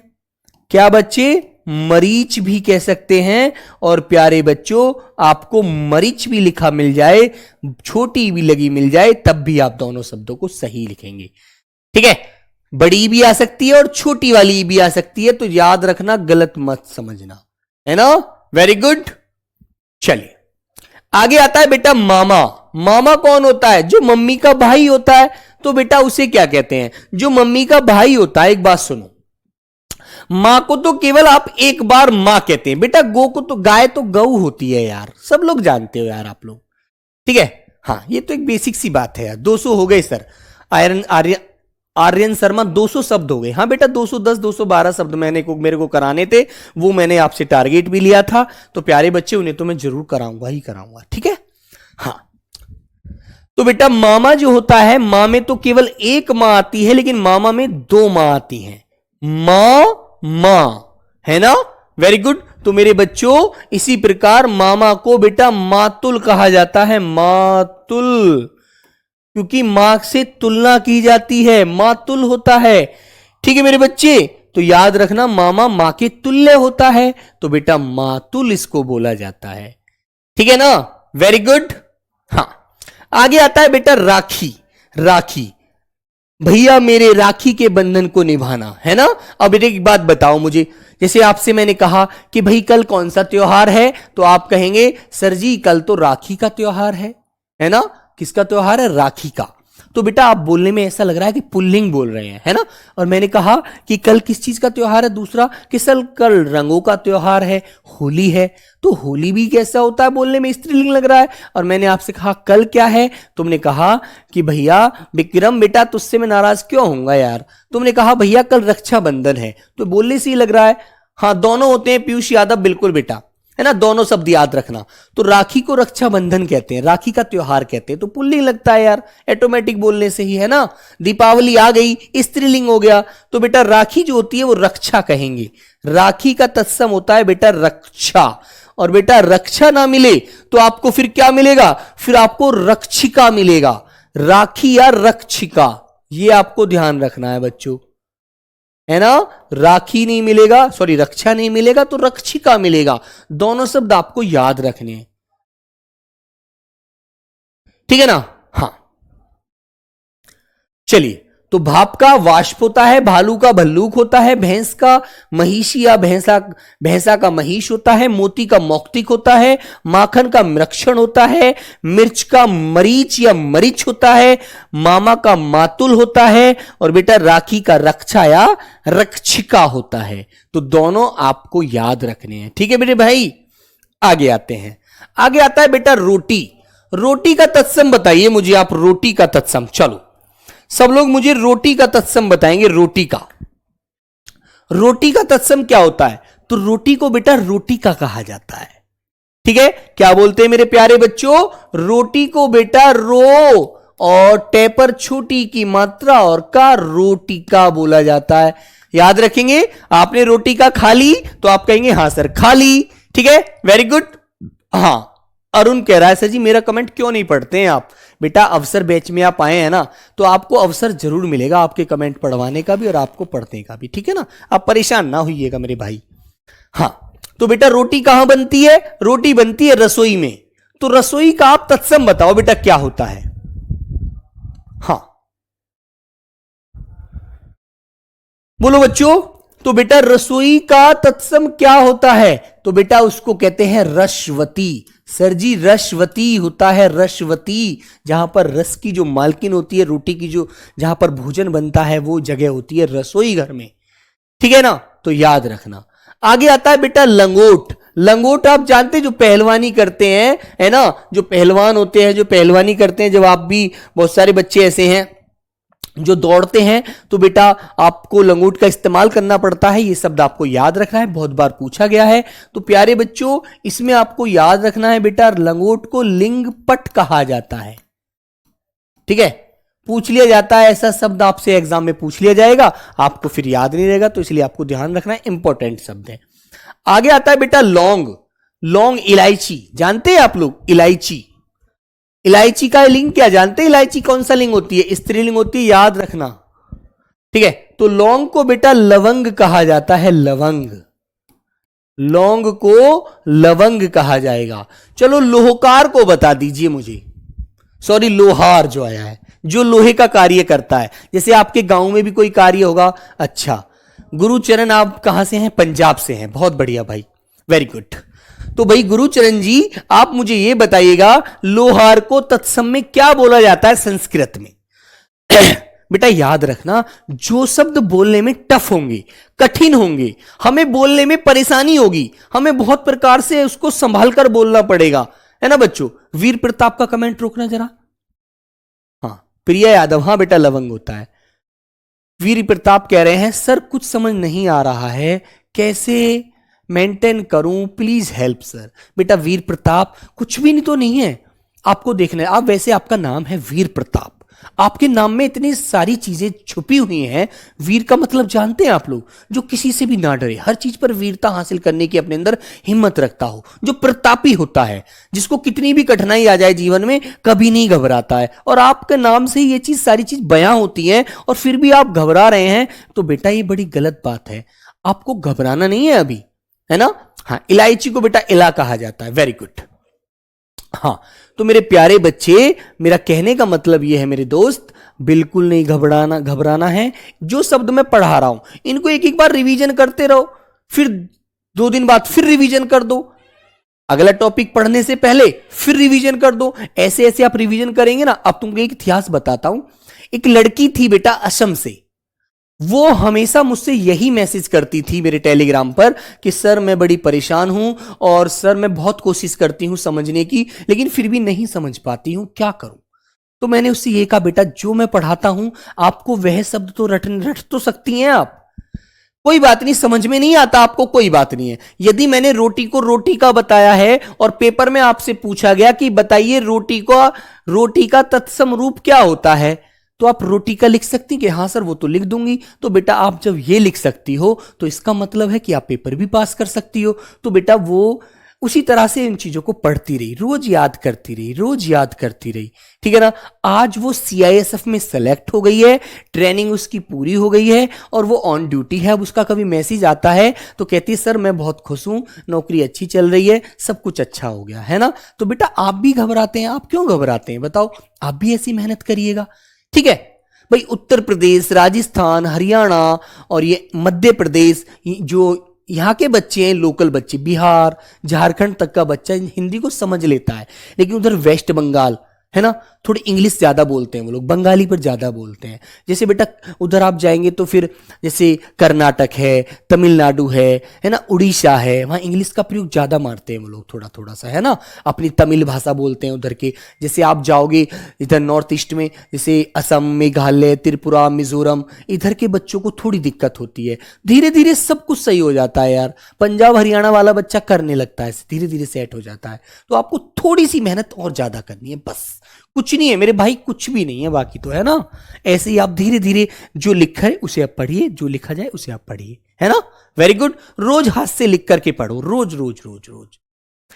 S1: क्या बच्चे? मरीच भी कह सकते हैं। और प्यारे बच्चों, आपको मरीच भी लिखा मिल जाए, छोटी भी लगी मिल जाए, तब भी आप दोनों शब्दों को सही लिखेंगे। ठीक है, बड़ी भी आ सकती है और छोटी वाली भी आ सकती है, तो याद रखना, गलत मत समझना, है ना। Very good. चलिए आगे आता है बेटा मामा। मामा कौन होता है? जो मम्मी का भाई होता है। तो बेटा उसे क्या कहते हैं? जो मम्मी का भाई होता है। एक बात सुनो, मां को तो केवल आप एक बार मां कहते हैं बेटा, गो को तो, गाय तो गऊ होती है यार, सब लोग जानते हो यार आप लोग। ठीक है, हाँ ये तो एक बेसिक सी बात है यार। 200 हो गए सर। आर्यन शर्मा 200 शब्द हो गए। हाँ बेटा 210 212 शब्द मेरे को कराने थे, वो मैंने आपसे टारगेट भी लिया था। तो प्यारे बच्चे, उन्हें तो मैं जरूर कराऊंगा ही कराऊंगा। ठीक है, हाँ। तो बेटा मामा जो होता है, मां में तो केवल एक मां आती है, लेकिन मामा में दो मां आती हैं। मां मां, है ना। Very good. तो मेरे बच्चों, इसी प्रकार मामा को बेटा मातुल कहा जाता है। मातुल, क्योंकि मां से तुलना की जाती है, मातुल होता है। ठीक है मेरे बच्चे, तो याद रखना, मामा मां के तुल्य होता है, तो बेटा मातुल इसको बोला जाता है। ठीक है ना। Very good. हाँ, आगे आता है बेटा राखी। राखी, भैया मेरे राखी के बंधन को निभाना, है ना। अब एक बात बताओ मुझे, जैसे आपसे मैंने कहा कि भाई कल कौन सा त्योहार है, तो आप कहेंगे सर जी कल तो राखी का त्योहार है ना। किसका त्योहार है? राखी का। तो बेटा आप बोलने में ऐसा लग रहा है कि पुल्लिंग बोल रहे हैं, है ना। और मैंने कहा कि कल किस चीज का त्योहार है? दूसरा, कि कल रंगों का त्योहार है, होली है। तो होली भी कैसा होता है? बोलने में स्त्रीलिंग लग रहा है। और मैंने आपसे कहा कल क्या है? तुमने कहा कि भैया विक्रम बेटा तुझसे मैं नाराज क्यों होऊंगा यार। तुमने कहा भैया कल रक्षाबंधन है, तो बोलने से ही लग रहा है। हाँ दोनों होते हैं पीयूष यादव, बिल्कुल बेटा, है ना। दोनों शब्द याद रखना। तो राखी को रक्षाबंधन कहते हैं, राखी का त्योहार कहते हैं, तो पुल्लिंग लगता है यार, ऑटोमेटिक बोलने से ही, है ना। दीपावली आ गई, स्त्रीलिंग हो गया, तो बेटा राखी जो होती है वो रक्षा कहेंगे। राखी का तत्सम होता है बेटा रक्षा। और बेटा रक्षा ना मिले तो आपको फिर क्या मिलेगा? फिर आपको रक्षिका मिलेगा। राखी या रक्षिका, ये आपको ध्यान रखना है बच्चों, है ना। राखी नहीं मिलेगा, सॉरी रक्षा नहीं मिलेगा, तो रक्षिका मिलेगा। दोनों शब्द आपको याद रखने हैं। ठीक है ना। हाँ चलिए, तो भाप का वाष्प होता है, भालू का भल्लूक होता है, भैंस का महिषी या भैंसा का महिष होता है, मोती का मौक्तिक होता है, माखन का मृक्षण होता है, मिर्च का मरीच या मरीच होता है, मामा का मातुल होता है, और बेटा राखी का रक्षा या रक्षिका होता है। तो दोनों आपको याद रखने हैं। ठीक है मेरे भाई, आगे आते हैं। आगे आता है बेटा रोटी। रोटी का तत्सम बताइए मुझे आप, रोटी का तत्सम। चलो सब लोग मुझे रोटी का तत्सम बताएंगे। रोटी का तत्सम क्या होता है? तो रोटी को बेटा रोटी का कहा जाता है। ठीक है, क्या बोलते हैं मेरे प्यारे बच्चों? रोटी को बेटा रो और टे पर छोटी की मात्रा और का रोटी का बोला जाता है। याद रखेंगे। आपने रोटी का खा ली तो आप कहेंगे हाँ सर खा ली। ठीक है, वेरी गुड। हाँ, अरुण कह रहा है सर जी मेरा कमेंट क्यों नहीं पढ़ते हैं आप? बेटा अवसर बैच में आप आए हैं ना, तो आपको अवसर जरूर मिलेगा आपके कमेंट पढ़वाने का भी और आपको पढ़ने का भी। ठीक है ना, आप परेशान ना होइएगा मेरे भाई। हाँ, तो बेटा रोटी कहां बनती है? रोटी बनती है रसोई में। तो रसोई का आप तत्सम बताओ बेटा क्या होता है? हाँ बोलो बच्चों। तो बेटा रसोई का तत्सम क्या होता है? तो बेटा उसको कहते हैं रसवती। सर जी रसवती होता है, रसवती। जहां पर रस की जो मालकिन होती है, रोटी की जो जहां पर भोजन बनता है, वो जगह होती है रसोई घर में। ठीक है ना, तो याद रखना। आगे आता है बेटा लंगोट। लंगोट आप जानते हैं जो पहलवानी करते हैं, है ना, जो पहलवान होते हैं जो पहलवानी करते हैं। जब आप भी, बहुत सारे बच्चे ऐसे हैं जो दौड़ते हैं, तो बेटा आपको लंगोट का इस्तेमाल करना पड़ता है। ये शब्द आपको याद रखना है, बहुत बार पूछा गया है। तो प्यारे बच्चों इसमें आपको याद रखना है बेटा, लंगोट को लिंगपट कहा जाता है। ठीक है, पूछ लिया जाता है, ऐसा शब्द आपसे एग्जाम में पूछ लिया जाएगा, आपको फिर याद नहीं रहेगा, तो इसलिए आपको ध्यान रखना है, इंपॉर्टेंट शब्द है। आगे आता है बेटा लौंग। लौंग इलायची, जानते हैं आप लोग? इलायची, इलायची का लिंग क्या जानते हैं? इलायची कौन सा लिंग होती है? स्त्रीलिंग होती है, याद रखना। ठीक है, तो लौंग को बेटा लवंग कहा जाता है, लवंग। लौंग को लवंग कहा जाएगा। चलो लोहकार को बता दीजिए मुझे, सॉरी लोहार जो आया है, जो लोहे का कार्य करता है। जैसे आपके गांव में भी कोई कार्य होगा। अच्छा गुरुचरण आप कहां से हैं? पंजाब से हैं, बहुत बढ़िया भाई, वेरी गुड। तो भाई गुरुचरण जी आप मुझे यह बताइएगा लोहार को तत्सम में क्या बोला जाता है संस्कृत में? बेटा याद रखना, जो शब्द बोलने में टफ होंगे, कठिन होंगे, हमें बोलने में परेशानी होगी, हमें बहुत प्रकार से उसको संभाल कर बोलना पड़ेगा, है ना बच्चों। वीर प्रताप का कमेंट रोकना जरा। हाँ प्रिया यादव, हाँ बेटा लवंग होता है। वीर प्रताप कह रहे हैं सर कुछ समझ नहीं आ रहा है, कैसे मेंटेन करूं, प्लीज हेल्प सर। बेटा वीर प्रताप कुछ भी नहीं तो नहीं है, आपको देखना है। आप वैसे आपका नाम है वीर प्रताप, आपके नाम में इतनी सारी चीजें छुपी हुई हैं। वीर का मतलब जानते हैं आप लोग? जो किसी से भी ना डरे, हर चीज पर वीरता हासिल करने की अपने अंदर हिम्मत रखता हो, जो प्रतापी होता है, जिसको कितनी भी कठिनाई आ जाए जीवन में कभी नहीं घबराता है। और आपके नाम से ये चीज सारी चीज बयां होती है और फिर भी आप घबरा रहे हैं, तो बेटा ये बड़ी गलत बात है। आपको घबराना नहीं है अभी, है ना। हाँ इलायची को बेटा इला कहा जाता है, वेरी गुड। हाँ तो मेरे प्यारे बच्चे, मेरा कहने का मतलब यह है मेरे दोस्त, बिल्कुल नहीं घबराना है। जो शब्द मैं पढ़ा रहा हूं इनको एक एक बार रिवीजन करते रहो, फिर 2 दिन बाद फिर रिवीजन कर दो, अगला टॉपिक पढ़ने से पहले फिर रिवीजन कर दो। ऐसे ऐसे आप रिवीजन करेंगे ना। अब तुमको एक इतिहास बताता हूं। एक लड़की थी बेटा असम से, वो हमेशा मुझसे यही मैसेज करती थी मेरे टेलीग्राम पर कि सर मैं बड़ी परेशान हूं और सर मैं बहुत कोशिश करती हूं समझने की, लेकिन फिर भी नहीं समझ पाती हूं, क्या करूं। तो मैंने उससे ये कहा बेटा जो मैं पढ़ाता हूं आपको वह शब्द तो रट तो सकती हैं आप, कोई बात नहीं, समझ में नहीं आता आपको कोई बात नहीं है। यदि मैंने रोटी को रोटी का बताया है और पेपर में आपसे पूछा गया कि बताइए रोटी का तत्सम रूप क्या होता है, तो आप रोटी का लिख सकती कि हाँ सर वो तो लिख दूंगी। तो बेटा आप जब ये लिख सकती हो तो इसका मतलब है कि आप पेपर भी पास कर सकती हो। तो बेटा वो उसी तरह से इन चीजों को पढ़ती रही, रोज याद करती रही, रोज याद करती रही, ठीक है ना। आज वो CISF में सेलेक्ट हो गई है, ट्रेनिंग उसकी पूरी हो गई है और वो ऑन ड्यूटी है। अब उसका कभी मैसेज आता है तो कहती है सर मैं बहुत खुश हूं, नौकरी अच्छी चल रही है, सब कुछ अच्छा हो गया, है ना। तो बेटा आप भी घबराते हैं, आप क्यों घबराते हैं बताओ, आप भी ऐसी मेहनत करिएगा, ठीक है भाई। उत्तर प्रदेश, राजस्थान, हरियाणा और ये मध्य प्रदेश, जो यहाँ के बच्चे हैं, लोकल बच्चे, बिहार झारखंड तक का बच्चा हिंदी को समझ लेता है। लेकिन उधर वेस्ट बंगाल है ना, थोड़ी इंग्लिश ज्यादा बोलते हैं वो लोग, बंगाली पर ज्यादा बोलते हैं। जैसे बेटा उधर आप जाएंगे तो फिर जैसे कर्नाटक है, तमिलनाडु है ना, उड़ीसा है, वहां इंग्लिश का प्रयोग ज्यादा मारते हैं वो लोग, थोड़ा थोड़ा सा, है ना। अपनी तमिल भाषा बोलते हैं उधर के। जैसे आप जाओगे इधर नॉर्थ ईस्ट में, जैसे असम, मेघालय, त्रिपुरा, मिजोरम, इधर के बच्चों को थोड़ी दिक्कत होती है। धीरे धीरे सब कुछ सही हो जाता है यार। पंजाब हरियाणा वाला बच्चा करने लगता है, धीरे धीरे सेट हो जाता है। तो आपको थोड़ी सी मेहनत और ज्यादा करनी है, बस कुछ नहीं है मेरे भाई, कुछ भी नहीं है बाकी तो, है ना। ऐसे ही आप धीरे धीरे जो लिखा है उसे आप पढ़िए, जो लिखा जाए उसे आप पढ़िए, है ना। Very good. रोज हाथ से लिख करके पढ़ो, रोज रोज रोज रोज,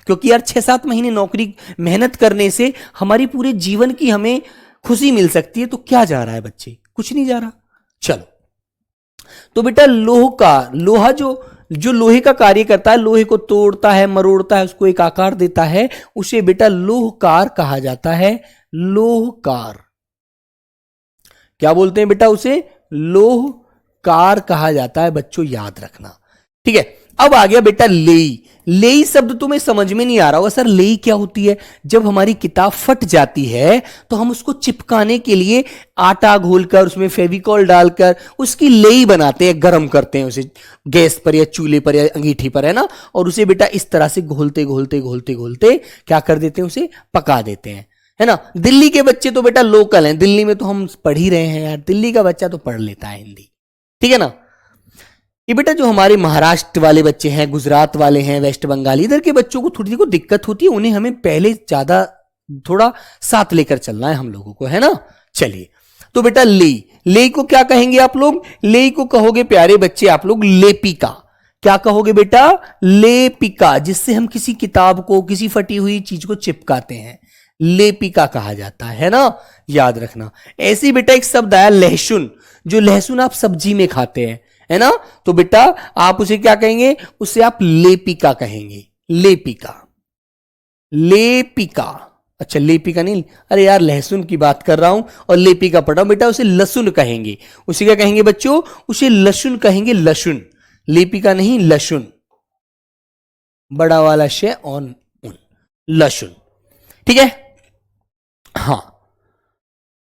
S1: क्योंकि यार 6-7 महीने नौकरी मेहनत करने से हमारी पूरे जीवन की हमें खुशी मिल सकती है। तो क्या जा रहा है बच्चे, कुछ नहीं जा रहा। चलो तो बेटा लोहा जो लोहे का कार्य करता है, लोहे को तोड़ता है, मरोड़ता है, उसको एक आकार देता है, उसे बेटा लोहकार कहा जाता है। लोहकार क्या बोलते हैं बेटा उसे? लोहकार कहा जाता है, बच्चों याद रखना, ठीक है। अब आ गया बेटा लेई। लेई शब्द तुम्हें समझ में नहीं आ रहा होगा, सर लेई क्या होती है? जब हमारी किताब फट जाती है तो हम उसको चिपकाने के लिए आटा घोलकर उसमें फेविकॉल डालकर उसकी लेई बनाते हैं, गर्म करते हैं उसे गैस पर या चूल्हे पर या अंगीठी पर, है ना। और उसे बेटा इस तरह से घोलते घोलते घोलते घोलते क्या कर देते हैं, उसे पका देते हैं, है ना। दिल्ली के बच्चे तो बेटा लोकल हैं, दिल्ली में तो हम पढ़ ही रहे हैं यार, दिल्ली का बच्चा तो पढ़ लेता है हिंदी, ठीक है ना। ये बेटा जो हमारे महाराष्ट्र वाले बच्चे हैं, गुजरात वाले हैं, वेस्ट बंगाल, इधर के बच्चों को थोड़ी दिक्कत होती है, उन्हें हमें पहले ज्यादा थोड़ा साथ लेकर चलना है हम लोगों को, है ना। चलिए तो बेटा ले को क्या कहेंगे आप लोग? ले को कहोगे प्यारे बच्चे आप लोग लेपिका। क्या कहोगे बेटा? लेपिका, जिससे हम किसी किताब को, किसी फटी हुई चीज को चिपकाते हैं। लेपिका कहा जाता है ना, याद रखना। ऐसे बेटा एक शब्द आया लहसुन, जो लहसुन आप सब्जी में खाते हैं, है ना, तो बेटा आप उसे क्या कहेंगे, उसे आप लेपिका कहेंगे, लेपिका, लेपिका। अच्छा लेपिका नहीं, अरे यार लहसुन की बात कर रहा हूं और लेपिका पढ़ा हूं, बेटा उसे लहसुन कहेंगे, उसे क्या कहेंगे बच्चों, उसे लहसुन कहेंगे, लहसुन, लेपिका नहीं लहसुन, बड़ा वाला शे ऑन उन, लहसुन, ठीक है। हां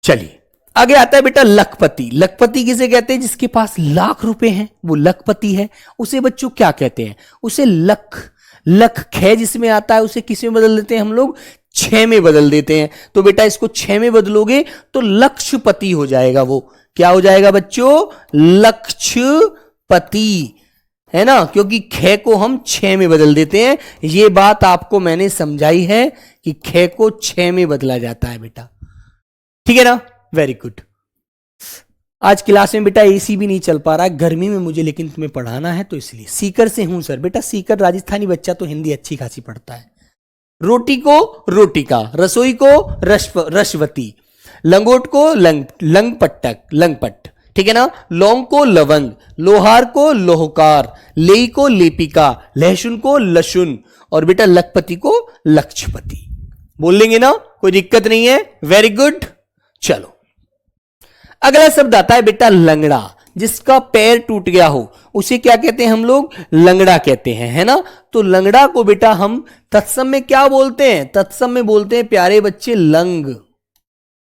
S1: चलिए आगे आता है बेटा लखपति। लखपति किसे कहते हैं, जिसके पास लाख रुपए हैं वो लखपति है। उसे बच्चों क्या कहते हैं, उसे लख, लख ख जिसमें आता है उसे किस में बदल देते हैं हम लोग, छह में बदल देते हैं। तो बेटा इसको छह में बदलोगे तो लक्षपति हो जाएगा, वो क्या हो जाएगा बच्चों, लक्षपति, है ना, क्योंकि ख को हम छह में बदल देते हैं। ये बात आपको मैंने समझाई है कि ख को छह में बदला जाता है बेटा, ठीक है ना, वेरी गुड। आज क्लास में बेटा एसी भी नहीं चल पा रहा है गर्मी में मुझे, लेकिन तुम्हें पढ़ाना है तो इसलिए। सीकर से हूं सर, बेटा सीकर राजस्थानी बच्चा तो हिंदी अच्छी खासी पढ़ता है। रोटी को रोटिका, रसोई को रसवती, लंगोट को लंगपट्टक, लंगपट, ठीक है ना, लौंग को लवंग, लोहार को लोहकार, लेई को लेपिका, लहसुन को लहसुन, और बेटा लखपति को लक्षपति। बोल लेंगे ना, कोई दिक्कत नहीं है, वेरी गुड। चलो अगला शब्द आता है बेटा लंगड़ा, जिसका पैर टूट गया हो उसे क्या कहते हैं हम लोग, लंगड़ा कहते हैं, है ना। तो लंगड़ा को बेटा हम तत्सम में क्या बोलते हैं, तत्सम में बोलते हैं प्यारे बच्चे लंग,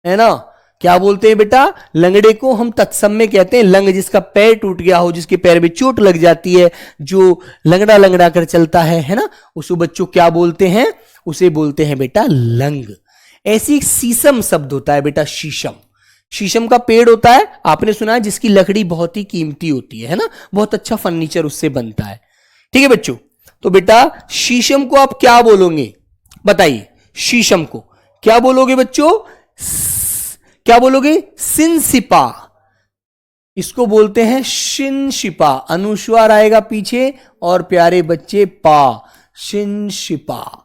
S1: है ना, क्या बोलते हैं बेटा, लंगड़े को हम तत्सम में कहते हैं लंग, जिसका पैर टूट गया हो, जिसके पैर में चोट लग जाती है, जो लंगड़ा लंगड़ा कर चलता है ना, उसे बच्चों क्या बोलते हैं, उसे बोलते हैं बेटा लंग। ऐसी शीशम शब्द होता है बेटा, शीशम, शीशम का पेड़ होता है, आपने सुना है, जिसकी लकड़ी बहुत ही कीमती होती है ना, बहुत अच्छा फर्नीचर उससे बनता है, ठीक है बच्चों। तो बेटा शीशम को आप क्या बोलोगे, बताइए, शीशम को क्या बोलोगे बच्चों, क्या बोलोगे, सिनसिपा, इसको बोलते हैं शिनशिपा, अनुस्वार आएगा पीछे और प्यारे बच्चे पा, शिनशिपा,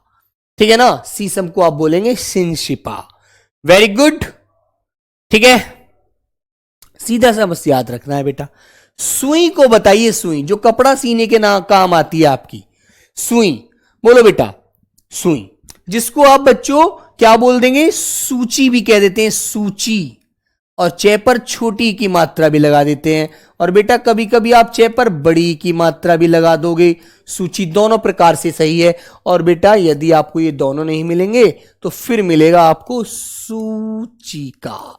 S1: ठीक है ना, शीशम को आप बोलेंगे सिनशिपा, वेरी गुड, ठीक है। सीधा सा बस याद रखना है बेटा। सुई को बताइए, सुई जो कपड़ा सीने के ना काम आती है आपकी, सुई, बोलो बेटा सुई, जिसको आप बच्चों क्या बोल देंगे, सूची भी कह देते हैं, सूची, और चे पर छोटी की मात्रा भी लगा देते हैं, और बेटा कभी कभी आप चे पर बड़ी की मात्रा भी लगा दोगे, सूची दोनों प्रकार से सही है। और बेटा यदि आपको ये दोनों नहीं मिलेंगे तो फिर मिलेगा आपको सूचिका,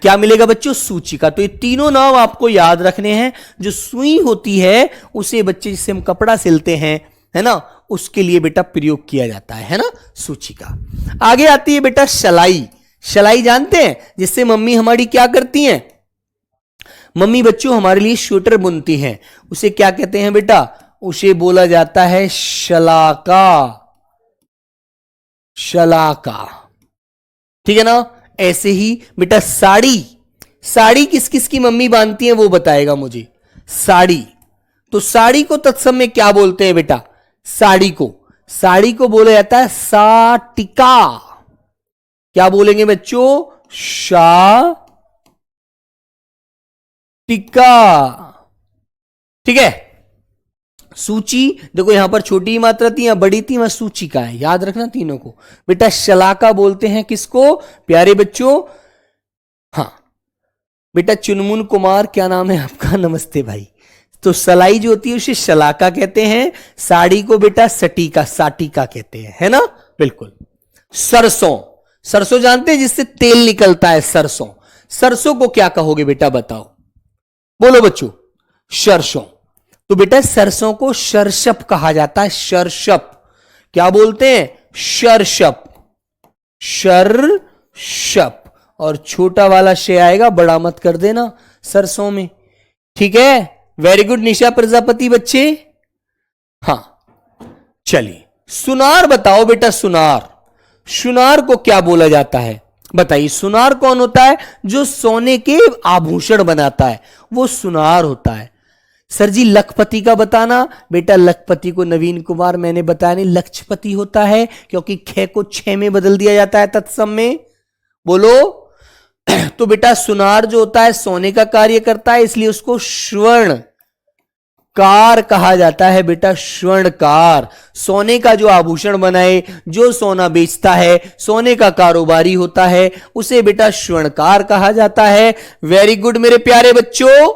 S1: क्या मिलेगा बच्चों, सूचिका। तो ये तीनों नाम आपको याद रखने हैं। जो सुई होती है उसे बच्चे जिससे हम कपड़ा सिलते हैं, है ना, उसके लिए बेटा प्रयोग किया जाता है ना, सूचिका। आगे आती है बेटा शलाई। शलाई जानते हैं, जिससे मम्मी हमारी क्या करती हैं, मम्मी बच्चों हमारे लिए स्वेटर बुनती हैं, उसे क्या कहते हैं बेटा, उसे बोला जाता है शलाका, शलाका, ठीक है ना। ऐसे ही बेटा साड़ी, साड़ी किस किस की मम्मी बांधती है वो बताएगा मुझे, साड़ी, तो साड़ी को तत्सम में क्या बोलते हैं बेटा, साड़ी को, साड़ी को बोला जाता है साटिका, क्या बोलेंगे बच्चों, शाटिका, ठीक है। सूची देखो यहां पर छोटी मात्रा थी या बड़ी थी, वहां सूची का है, याद रखना तीनों को। बेटा शलाका बोलते हैं किसको, प्यारे बच्चों, हाँ बेटा चुनमुन कुमार, क्या नाम है आपका, नमस्ते भाई। तो सलाई जो होती है उसे शलाका कहते हैं, साड़ी को बेटा सटीका, साटिका कहते हैं, है ना, बिल्कुल। सरसों, सरसों जानते हैं जिससे तेल निकलता है, सरसों, सरसों को क्या कहोगे बेटा बताओ, बोलो बच्चों, सरसों। तो बेटा सरसों को शरशप कहा जाता है, शरशप, क्या बोलते हैं, शरशप, शरशप, और छोटा वाला शे आएगा, बड़ा मत कर देना सरसों में, ठीक है, वेरी गुड निशा प्रजापति बच्चे। हां चलिए सुनार बताओ बेटा, सुनार, सुनार को क्या बोला जाता है बताइए, सुनार कौन होता है, जो सोने के आभूषण बनाता है वो सुनार होता है। सर जी लखपति का बताना। बेटा लखपति को नवीन कुमार मैंने बताया नहीं, लक्षपति होता है, क्योंकि ख को छ में बदल दिया जाता है तत्सम में। बोलो। तो बेटा सुनार जो होता है सोने का कार्य करता है, इसलिए उसको स्वर्ण कार कहा जाता है। बेटा स्वर्णकार, सोने का जो आभूषण बनाए, जो सोना बेचता है, सोने का कारोबारी होता है, उसे बेटा स्वर्णकार कहा जाता है। वेरी गुड मेरे प्यारे बच्चों,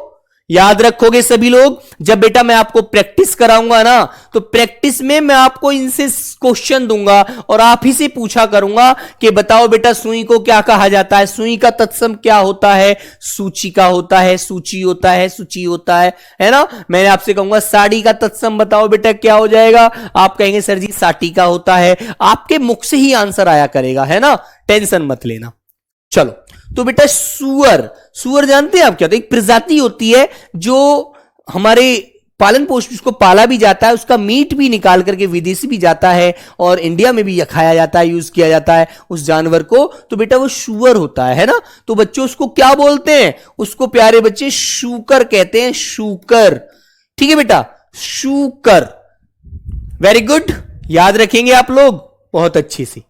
S1: याद रखोगे सभी लोग। जब बेटा मैं आपको प्रैक्टिस कराऊंगा ना, तो प्रैक्टिस में मैं आपको इनसे क्वेश्चन दूंगा और आप ही से पूछा करूंगा कि बताओ बेटा सुई को क्या कहा जाता है, सुई का तत्सम क्या होता है, सूचिका होता है, सूची होता है, सूची होता है ना। मैंने आपसे कहूंगा साड़ी का तत्सम बताओ बेटा क्या हो जाएगा, आप कहेंगे सर जी साटिका होता है। आपके मुख से ही आंसर आया करेगा, है ना, टेंशन मत लेना। चलो, तो बेटा सुअर, सुअर जानते हैं आप क्या, तो एक प्रजाति होती है जो हमारे पालन पोषण, उसको पाला भी जाता है, उसका मीट भी निकाल करके विदेशी भी जाता है और इंडिया में भी खाया जाता है, यूज किया जाता है उस जानवर को। तो बेटा वो सुअर होता है ना। तो बच्चों उसको क्या बोलते हैं, उसको प्यारे बच्चे शूकर कहते हैं, शूकर। ठीक है बेटा, शूकर। वेरी गुड, याद रखेंगे आप लोग बहुत अच्छे से।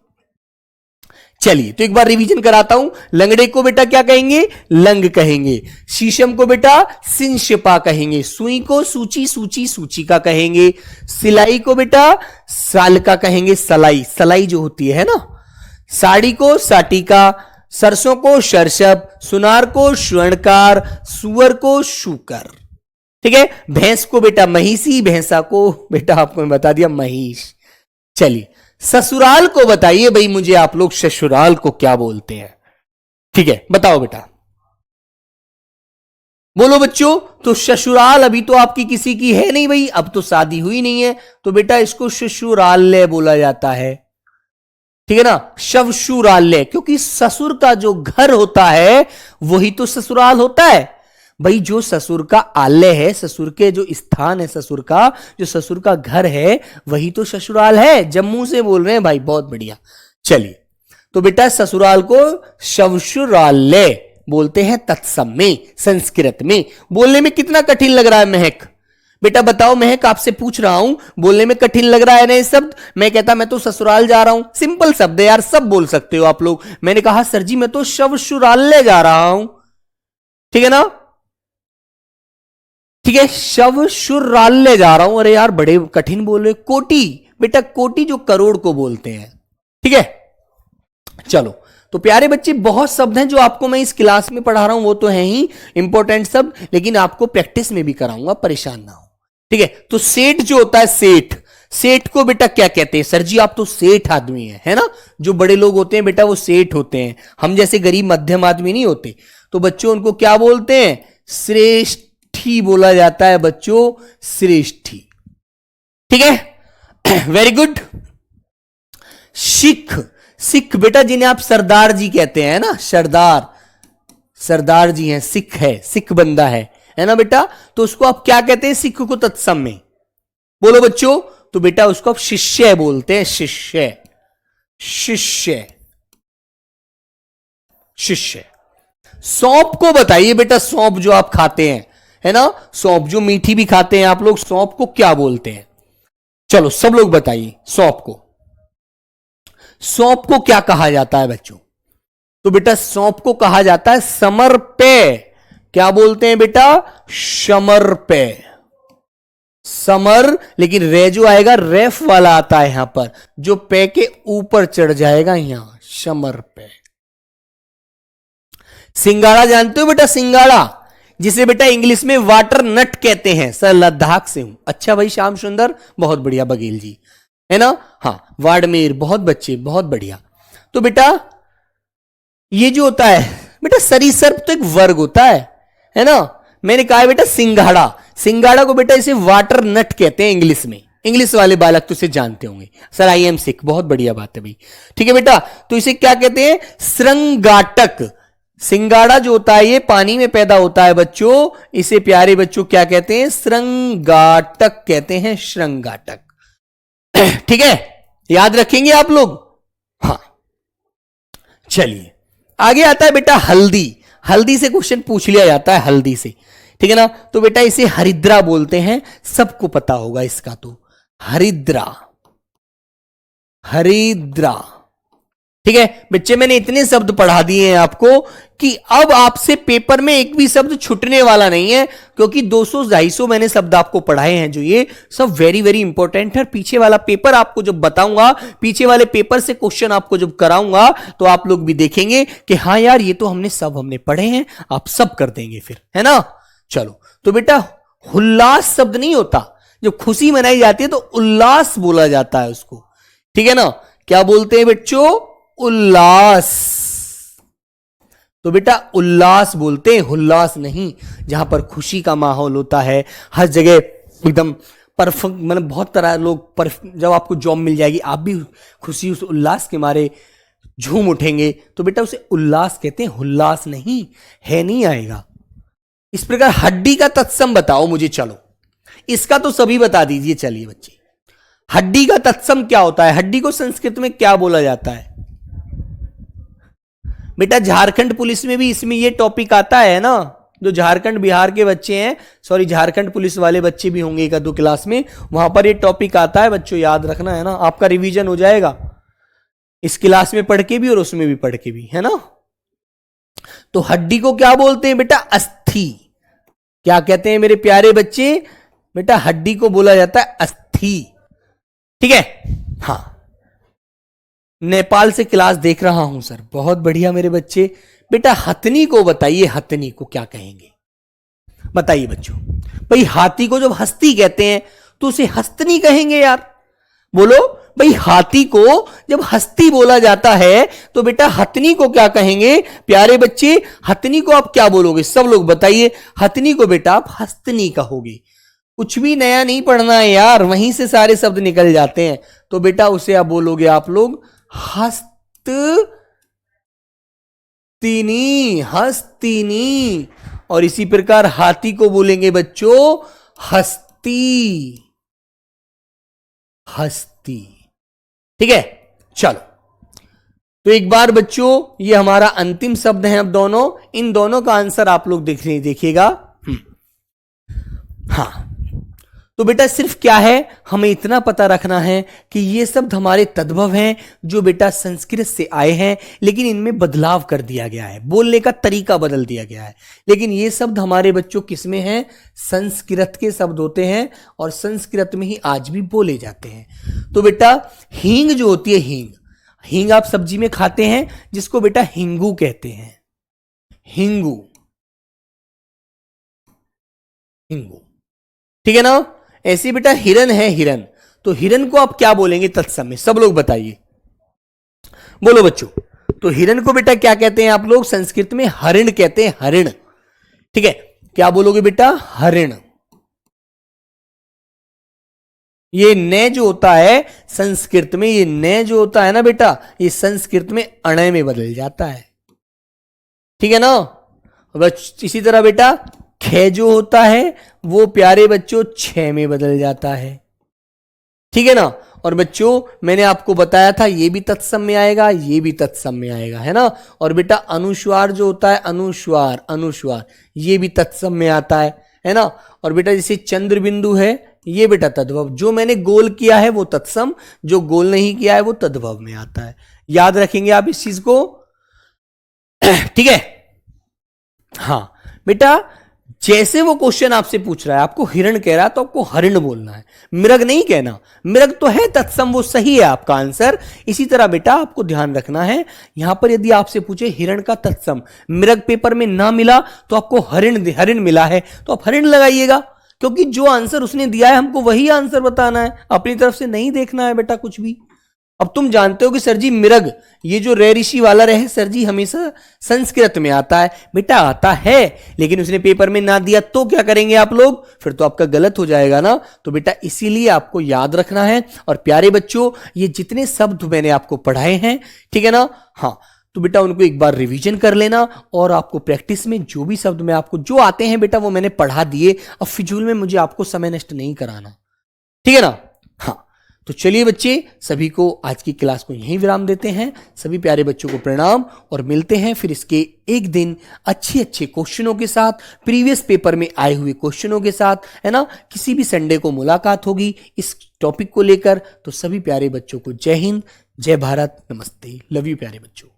S1: चलिए तो एक बार रिवीजन कराता हूं। लंगड़े को बेटा क्या कहेंगे, लंग कहेंगे। शीशम को बेटा सिंशिपा कहेंगे। सुई को सूची, सूची सूचिका कहेंगे। सिलाई को बेटा सालका कहेंगे, सलाई, सलाई जो होती है ना। साड़ी को साटिका, सरसों को सरसप, सुनार को स्वर्णकार, सुअर को शूकर। ठीक है। भैंस को बेटा महिषी, भैंसा को बेटा आपको मैं बता दिया महिष। चलिए ससुराल को बताइए भाई मुझे आप लोग, ससुराल को क्या बोलते हैं। ठीक है, बताओ बेटा, बोलो बच्चों। तो ससुराल अभी तो आपकी किसी की है नहीं भाई, अब तो शादी हुई नहीं है, तो बेटा इसको ससुराल्य बोला जाता है। ठीक है ना, शवशुराल्य, क्योंकि ससुर का जो घर होता है वही तो ससुराल होता है भाई। जो ससुर का आलय है, ससुर के जो स्थान है, ससुर का जो ससुर का घर है, वही तो ससुराल है। जम्मू से बोल रहे हैं भाई, बहुत बढ़िया। चलिए, तो बेटा ससुराल को शवशुराल्य बोलते हैं तत्सम में, संस्कृत में। बोलने में कितना कठिन लग रहा है महक, बेटा बताओ। महक आपसे पूछ रहा हूं, बोलने में कठिन लग रहा है ना ये शब्द। मैं कहता मैं तो ससुराल जा रहा हूं, सिंपल शब्द है यार, सब बोल सकते हो आप लोग। मैंने कहा सर जी मैं तो शवशुराल्य जा रहा हूं, ठीक है ना। ठीक है, शवशुराल्य जा रहा हूं। अरे यार बड़े कठिन बोल रहे। कोटि, बेटा कोटि जो करोड़ को बोलते हैं। ठीक है, चलो तो प्यारे बच्चे बहुत शब्द हैं जो आपको मैं इस क्लास में पढ़ा रहा हूं, वो तो है ही इंपॉर्टेंट शब्द, लेकिन आपको प्रैक्टिस में भी कराऊंगा, परेशान ना हो। ठीक है, तो सेठ जो होता है, सेठ, सेठ को बेटा क्या कहते हैं, सर जी आप तो सेठ आदमी है ना। जो बड़े लोग होते हैं बेटा वो सेठ होते हैं, हम जैसे गरीब मध्यम आदमी नहीं होते। तो बच्चों उनको क्या बोलते हैं, श्रेष्ठ बोला जाता है बच्चों, श्रेष्ठी। ठीक है, वेरी गुड। सिख, सिख बेटा जिन्हें आप सरदार जी कहते हैं ना, सरदार, सरदार जी हैं, सिख है, सिख बंदा है ना बेटा। तो उसको आप क्या कहते हैं सिख को तत्सम में, बोलो बच्चों। तो बेटा उसको आप शिष्य बोलते हैं, शिष्य, शिष्य, शिष्य। सौंप को बताइए बेटा, सौंप जो आप खाते हैं है ना, सौंप जो मीठी भी खाते हैं आप लोग, सौंप को क्या बोलते हैं। चलो सब लोग बताइए सौंप को, सौंप को क्या कहा जाता है बच्चों। तो बेटा सौंप को कहा जाता है समर्पय। क्या बोलते हैं बेटा, समर्पय, समर, लेकिन रे जो आएगा रेफ वाला आता है यहां पर, जो पे के ऊपर चढ़ जाएगा यहां, समर्पय। सिंगाड़ा जानते हो बेटा, सिंगाड़ा जिसे बेटा इंग्लिश में वाटर नट कहते हैं। सर लद्दाख से हूं। अच्छा भाई श्याम सुंदर, बहुत बढ़िया। बघेल जी है ना, हाँ वाड़मेर, बहुत बच्चे, बहुत बढ़िया। तो बेटा ये जो होता है बेटा सरीसर्प तो एक वर्ग होता है ना। मैंने कहा है बेटा सिंगाड़ा, सिंगाड़ा को बेटा इसे वाटर नट कहते हैं इंग्लिश में। इंग्लिश वाले बालक तो इसे जानते होंगे। सर आई एम सिख, बहुत बढ़िया बात है भाई। ठीक है बेटा, तो इसे क्या कहते हैं, श्रृंगाटक। सिंगाड़ा जो होता है ये पानी में पैदा होता है बच्चों, इसे प्यारे बच्चों क्या कहते हैं, श्रृंगाटक कहते हैं, श्रृंगाटक। ठीक है, याद रखेंगे आप लोग। हाँ चलिए आगे आता है बेटा हल्दी। हल्दी से क्वेश्चन पूछ लिया जाता है, हल्दी से। ठीक है ना। तो बेटा इसे हरिद्रा बोलते हैं, सबको पता होगा इसका, तो हरिद्रा, हरिद्रा। ठीक है बच्चे, मैंने इतने शब्द पढ़ा दिए हैं आपको कि अब आपसे पेपर में एक भी शब्द छूटने वाला नहीं है, क्योंकि 200-250 मैंने शब्द आपको पढ़ाए हैं जो ये सब वेरी वेरी इंपॉर्टेंट है। पीछे वाला पेपर आपको जब बताऊंगा, पीछे वाले पेपर से क्वेश्चन आपको जब कराऊंगा, तो आप लोग भी देखेंगे कि हाँ यार ये तो हमने पढ़े हैं, आप सब कर देंगे फिर, है ना। चलो, तो बेटा उल्लास शब्द नहीं होता, जब खुशी मनाई जाती है तो उल्लास बोला जाता है उसको, ठीक है ना। क्या बोलते हैं बच्चों? उल्लास। तो बेटा उल्लास बोलते हैं, उल्लास नहीं। जहां पर खुशी का माहौल होता है, हर जगह एकदम परफेक्ट, मतलब बहुत तरह लोग जब आपको जॉब मिल जाएगी आप भी खुशी उस उल्लास के मारे झूम उठेंगे, तो बेटा उसे उल्लास कहते हैं, उल्लास नहीं है, नहीं आएगा। इस प्रकार हड्डी का तत्सम बताओ मुझे, चलो इसका तो सभी बता दीजिए। चलिए बच्चे, हड्डी का तत्सम क्या होता है? हड्डी को संस्कृत में क्या बोला जाता है? बेटा झारखंड पुलिस में भी इसमें ये टॉपिक आता है ना, जो झारखंड बिहार के बच्चे हैं, सॉरी झारखंड पुलिस वाले बच्चे भी होंगे 1-2 क्लास में, वहां पर ये टॉपिक आता है बच्चों, याद रखना है ना, आपका रिवीजन हो जाएगा इस क्लास में पढ़ के भी और उसमें भी पढ़ के भी, है ना। तो हड्डी को क्या बोलते हैं बेटा? अस्थि। क्या कहते हैं मेरे प्यारे बच्चे? बेटा हड्डी को बोला जाता है अस्थि, ठीक है। हाँ, नेपाल से क्लास देख रहा हूं सर, बहुत बढ़िया मेरे बच्चे। बेटा हथनी को बताइए, हथनी को क्या कहेंगे? बताइए बच्चों। भाई हाथी को जब हस्ती कहते हैं तो उसे हस्तनी कहेंगे यार, बोलो भाई। हाथी को जब हस्ती बोला जाता है तो बेटा हथनी को क्या कहेंगे प्यारे बच्चे? हथनी को आप क्या बोलोगे? सब लोग बताइए। हथनी को बेटा आप हस्तनी कहोगे। कुछ भी नया नहीं पढ़ना है यार, वहीं से सारे शब्द निकल जाते हैं। तो बेटा उसे आप बोलोगे आप लोग हस्तनी, हस्तिनी। और इसी प्रकार हाथी को बोलेंगे बच्चों हस्ती, हस्ती, ठीक है। चलो, तो एक बार बच्चों ये हमारा अंतिम शब्द है। अब दोनों, इन दोनों का आंसर आप लोग देखिएगा। हाँ, तो बेटा सिर्फ क्या है, हमें इतना पता रखना है कि ये शब्द हमारे तद्भव हैं जो बेटा संस्कृत से आए हैं, लेकिन इनमें बदलाव कर दिया गया है, बोलने का तरीका बदल दिया गया है। लेकिन ये शब्द हमारे बच्चों किसमें हैं? संस्कृत के शब्द होते हैं और संस्कृत में ही आज भी बोले जाते हैं। तो बेटा हींग जो होती है, हींग, हींग आप सब्जी में खाते हैं, जिसको बेटा हिंगू कहते हैं, हिंगू, हिंगू, ठीक है ना। ऐसे बेटा हिरन है, हिरन, तो हिरन को आप क्या बोलेंगे तत्सम में? सब लोग बताइए, बोलो बच्चों। तो हिरन को बेटा क्या कहते हैं आप लोग? संस्कृत में हरिण कहते हैं, हरिण, ठीक है। क्या बोलोगे बेटा? हरिण। ये न जो होता है संस्कृत में, ये न जो होता है ना बेटा, ये संस्कृत में अणय में बदल जाता है, ठीक है ना। इसी तरह बेटा ख जो होता है वो प्यारे बच्चों 6 में बदल जाता है, ठीक है ना। और बच्चों मैंने आपको बताया था ये भी तत्सम में आएगा, ये भी तत्सम में आएगा, है ना। और बेटा अनुस्वार जो होता है, अनुस्वार, अनुस्वार, ये भी तत्सम में आता है ना। और बेटा जैसे चंद्र बिंदु है, ये बेटा तद्भव, जो मैंने गोल किया है वो तत्सम, जो गोल नहीं किया है वो तद्भव में आता है। याद रखेंगे आप इस चीज को, ठीक है। हाँ बेटा, जैसे वो क्वेश्चन आपसे पूछ रहा है, आपको हिरण कह रहा है तो आपको हरिण बोलना है, मृग नहीं कहना। मृग तो है तत्सम, वो सही है आपका आंसर। इसी तरह बेटा आपको ध्यान रखना है, यहां पर यदि आपसे पूछे हिरण का तत्सम, मृग पेपर में ना मिला तो आपको हरिण, हरिण मिला है तो आप हरिण लगाइएगा, क्योंकि जो आंसर उसने दिया है हमको वही आंसर बताना है, अपनी तरफ से नहीं देखना है बेटा कुछ भी। अब तुम जानते हो कि सर जी मृग, ये जो रे ऋषि वाला रहे सर जी हमेशा संस्कृत में आता है। बेटा आता है, लेकिन उसने पेपर में ना दिया तो क्या करेंगे आप लोग? फिर तो आपका गलत हो जाएगा ना। तो बेटा इसीलिए आपको याद रखना है। और प्यारे बच्चों ये जितने शब्द मैंने आपको पढ़ाए हैं, ठीक है ना, हाँ, तो बेटा उनको एक बार रिवीजन कर लेना। और आपको प्रैक्टिस में जो भी शब्द मैं आपको जो आते हैं बेटा वो मैंने पढ़ा दिए। अब फिजूल में मुझे आपको समय नष्ट नहीं कराना, ठीक है ना। हाँ, तो चलिए बच्चे, सभी को आज की क्लास को यहीं विराम देते हैं। सभी प्यारे बच्चों को प्रणाम और मिलते हैं फिर इसके एक दिन अच्छे अच्छे क्वेश्चनों के साथ, प्रीवियस पेपर में आए हुए क्वेश्चनों के साथ, है ना। किसी भी संडे को मुलाकात होगी इस टॉपिक को लेकर। तो सभी प्यारे बच्चों को जय हिंद, जय भारत, नमस्ते, लव यू प्यारे बच्चों।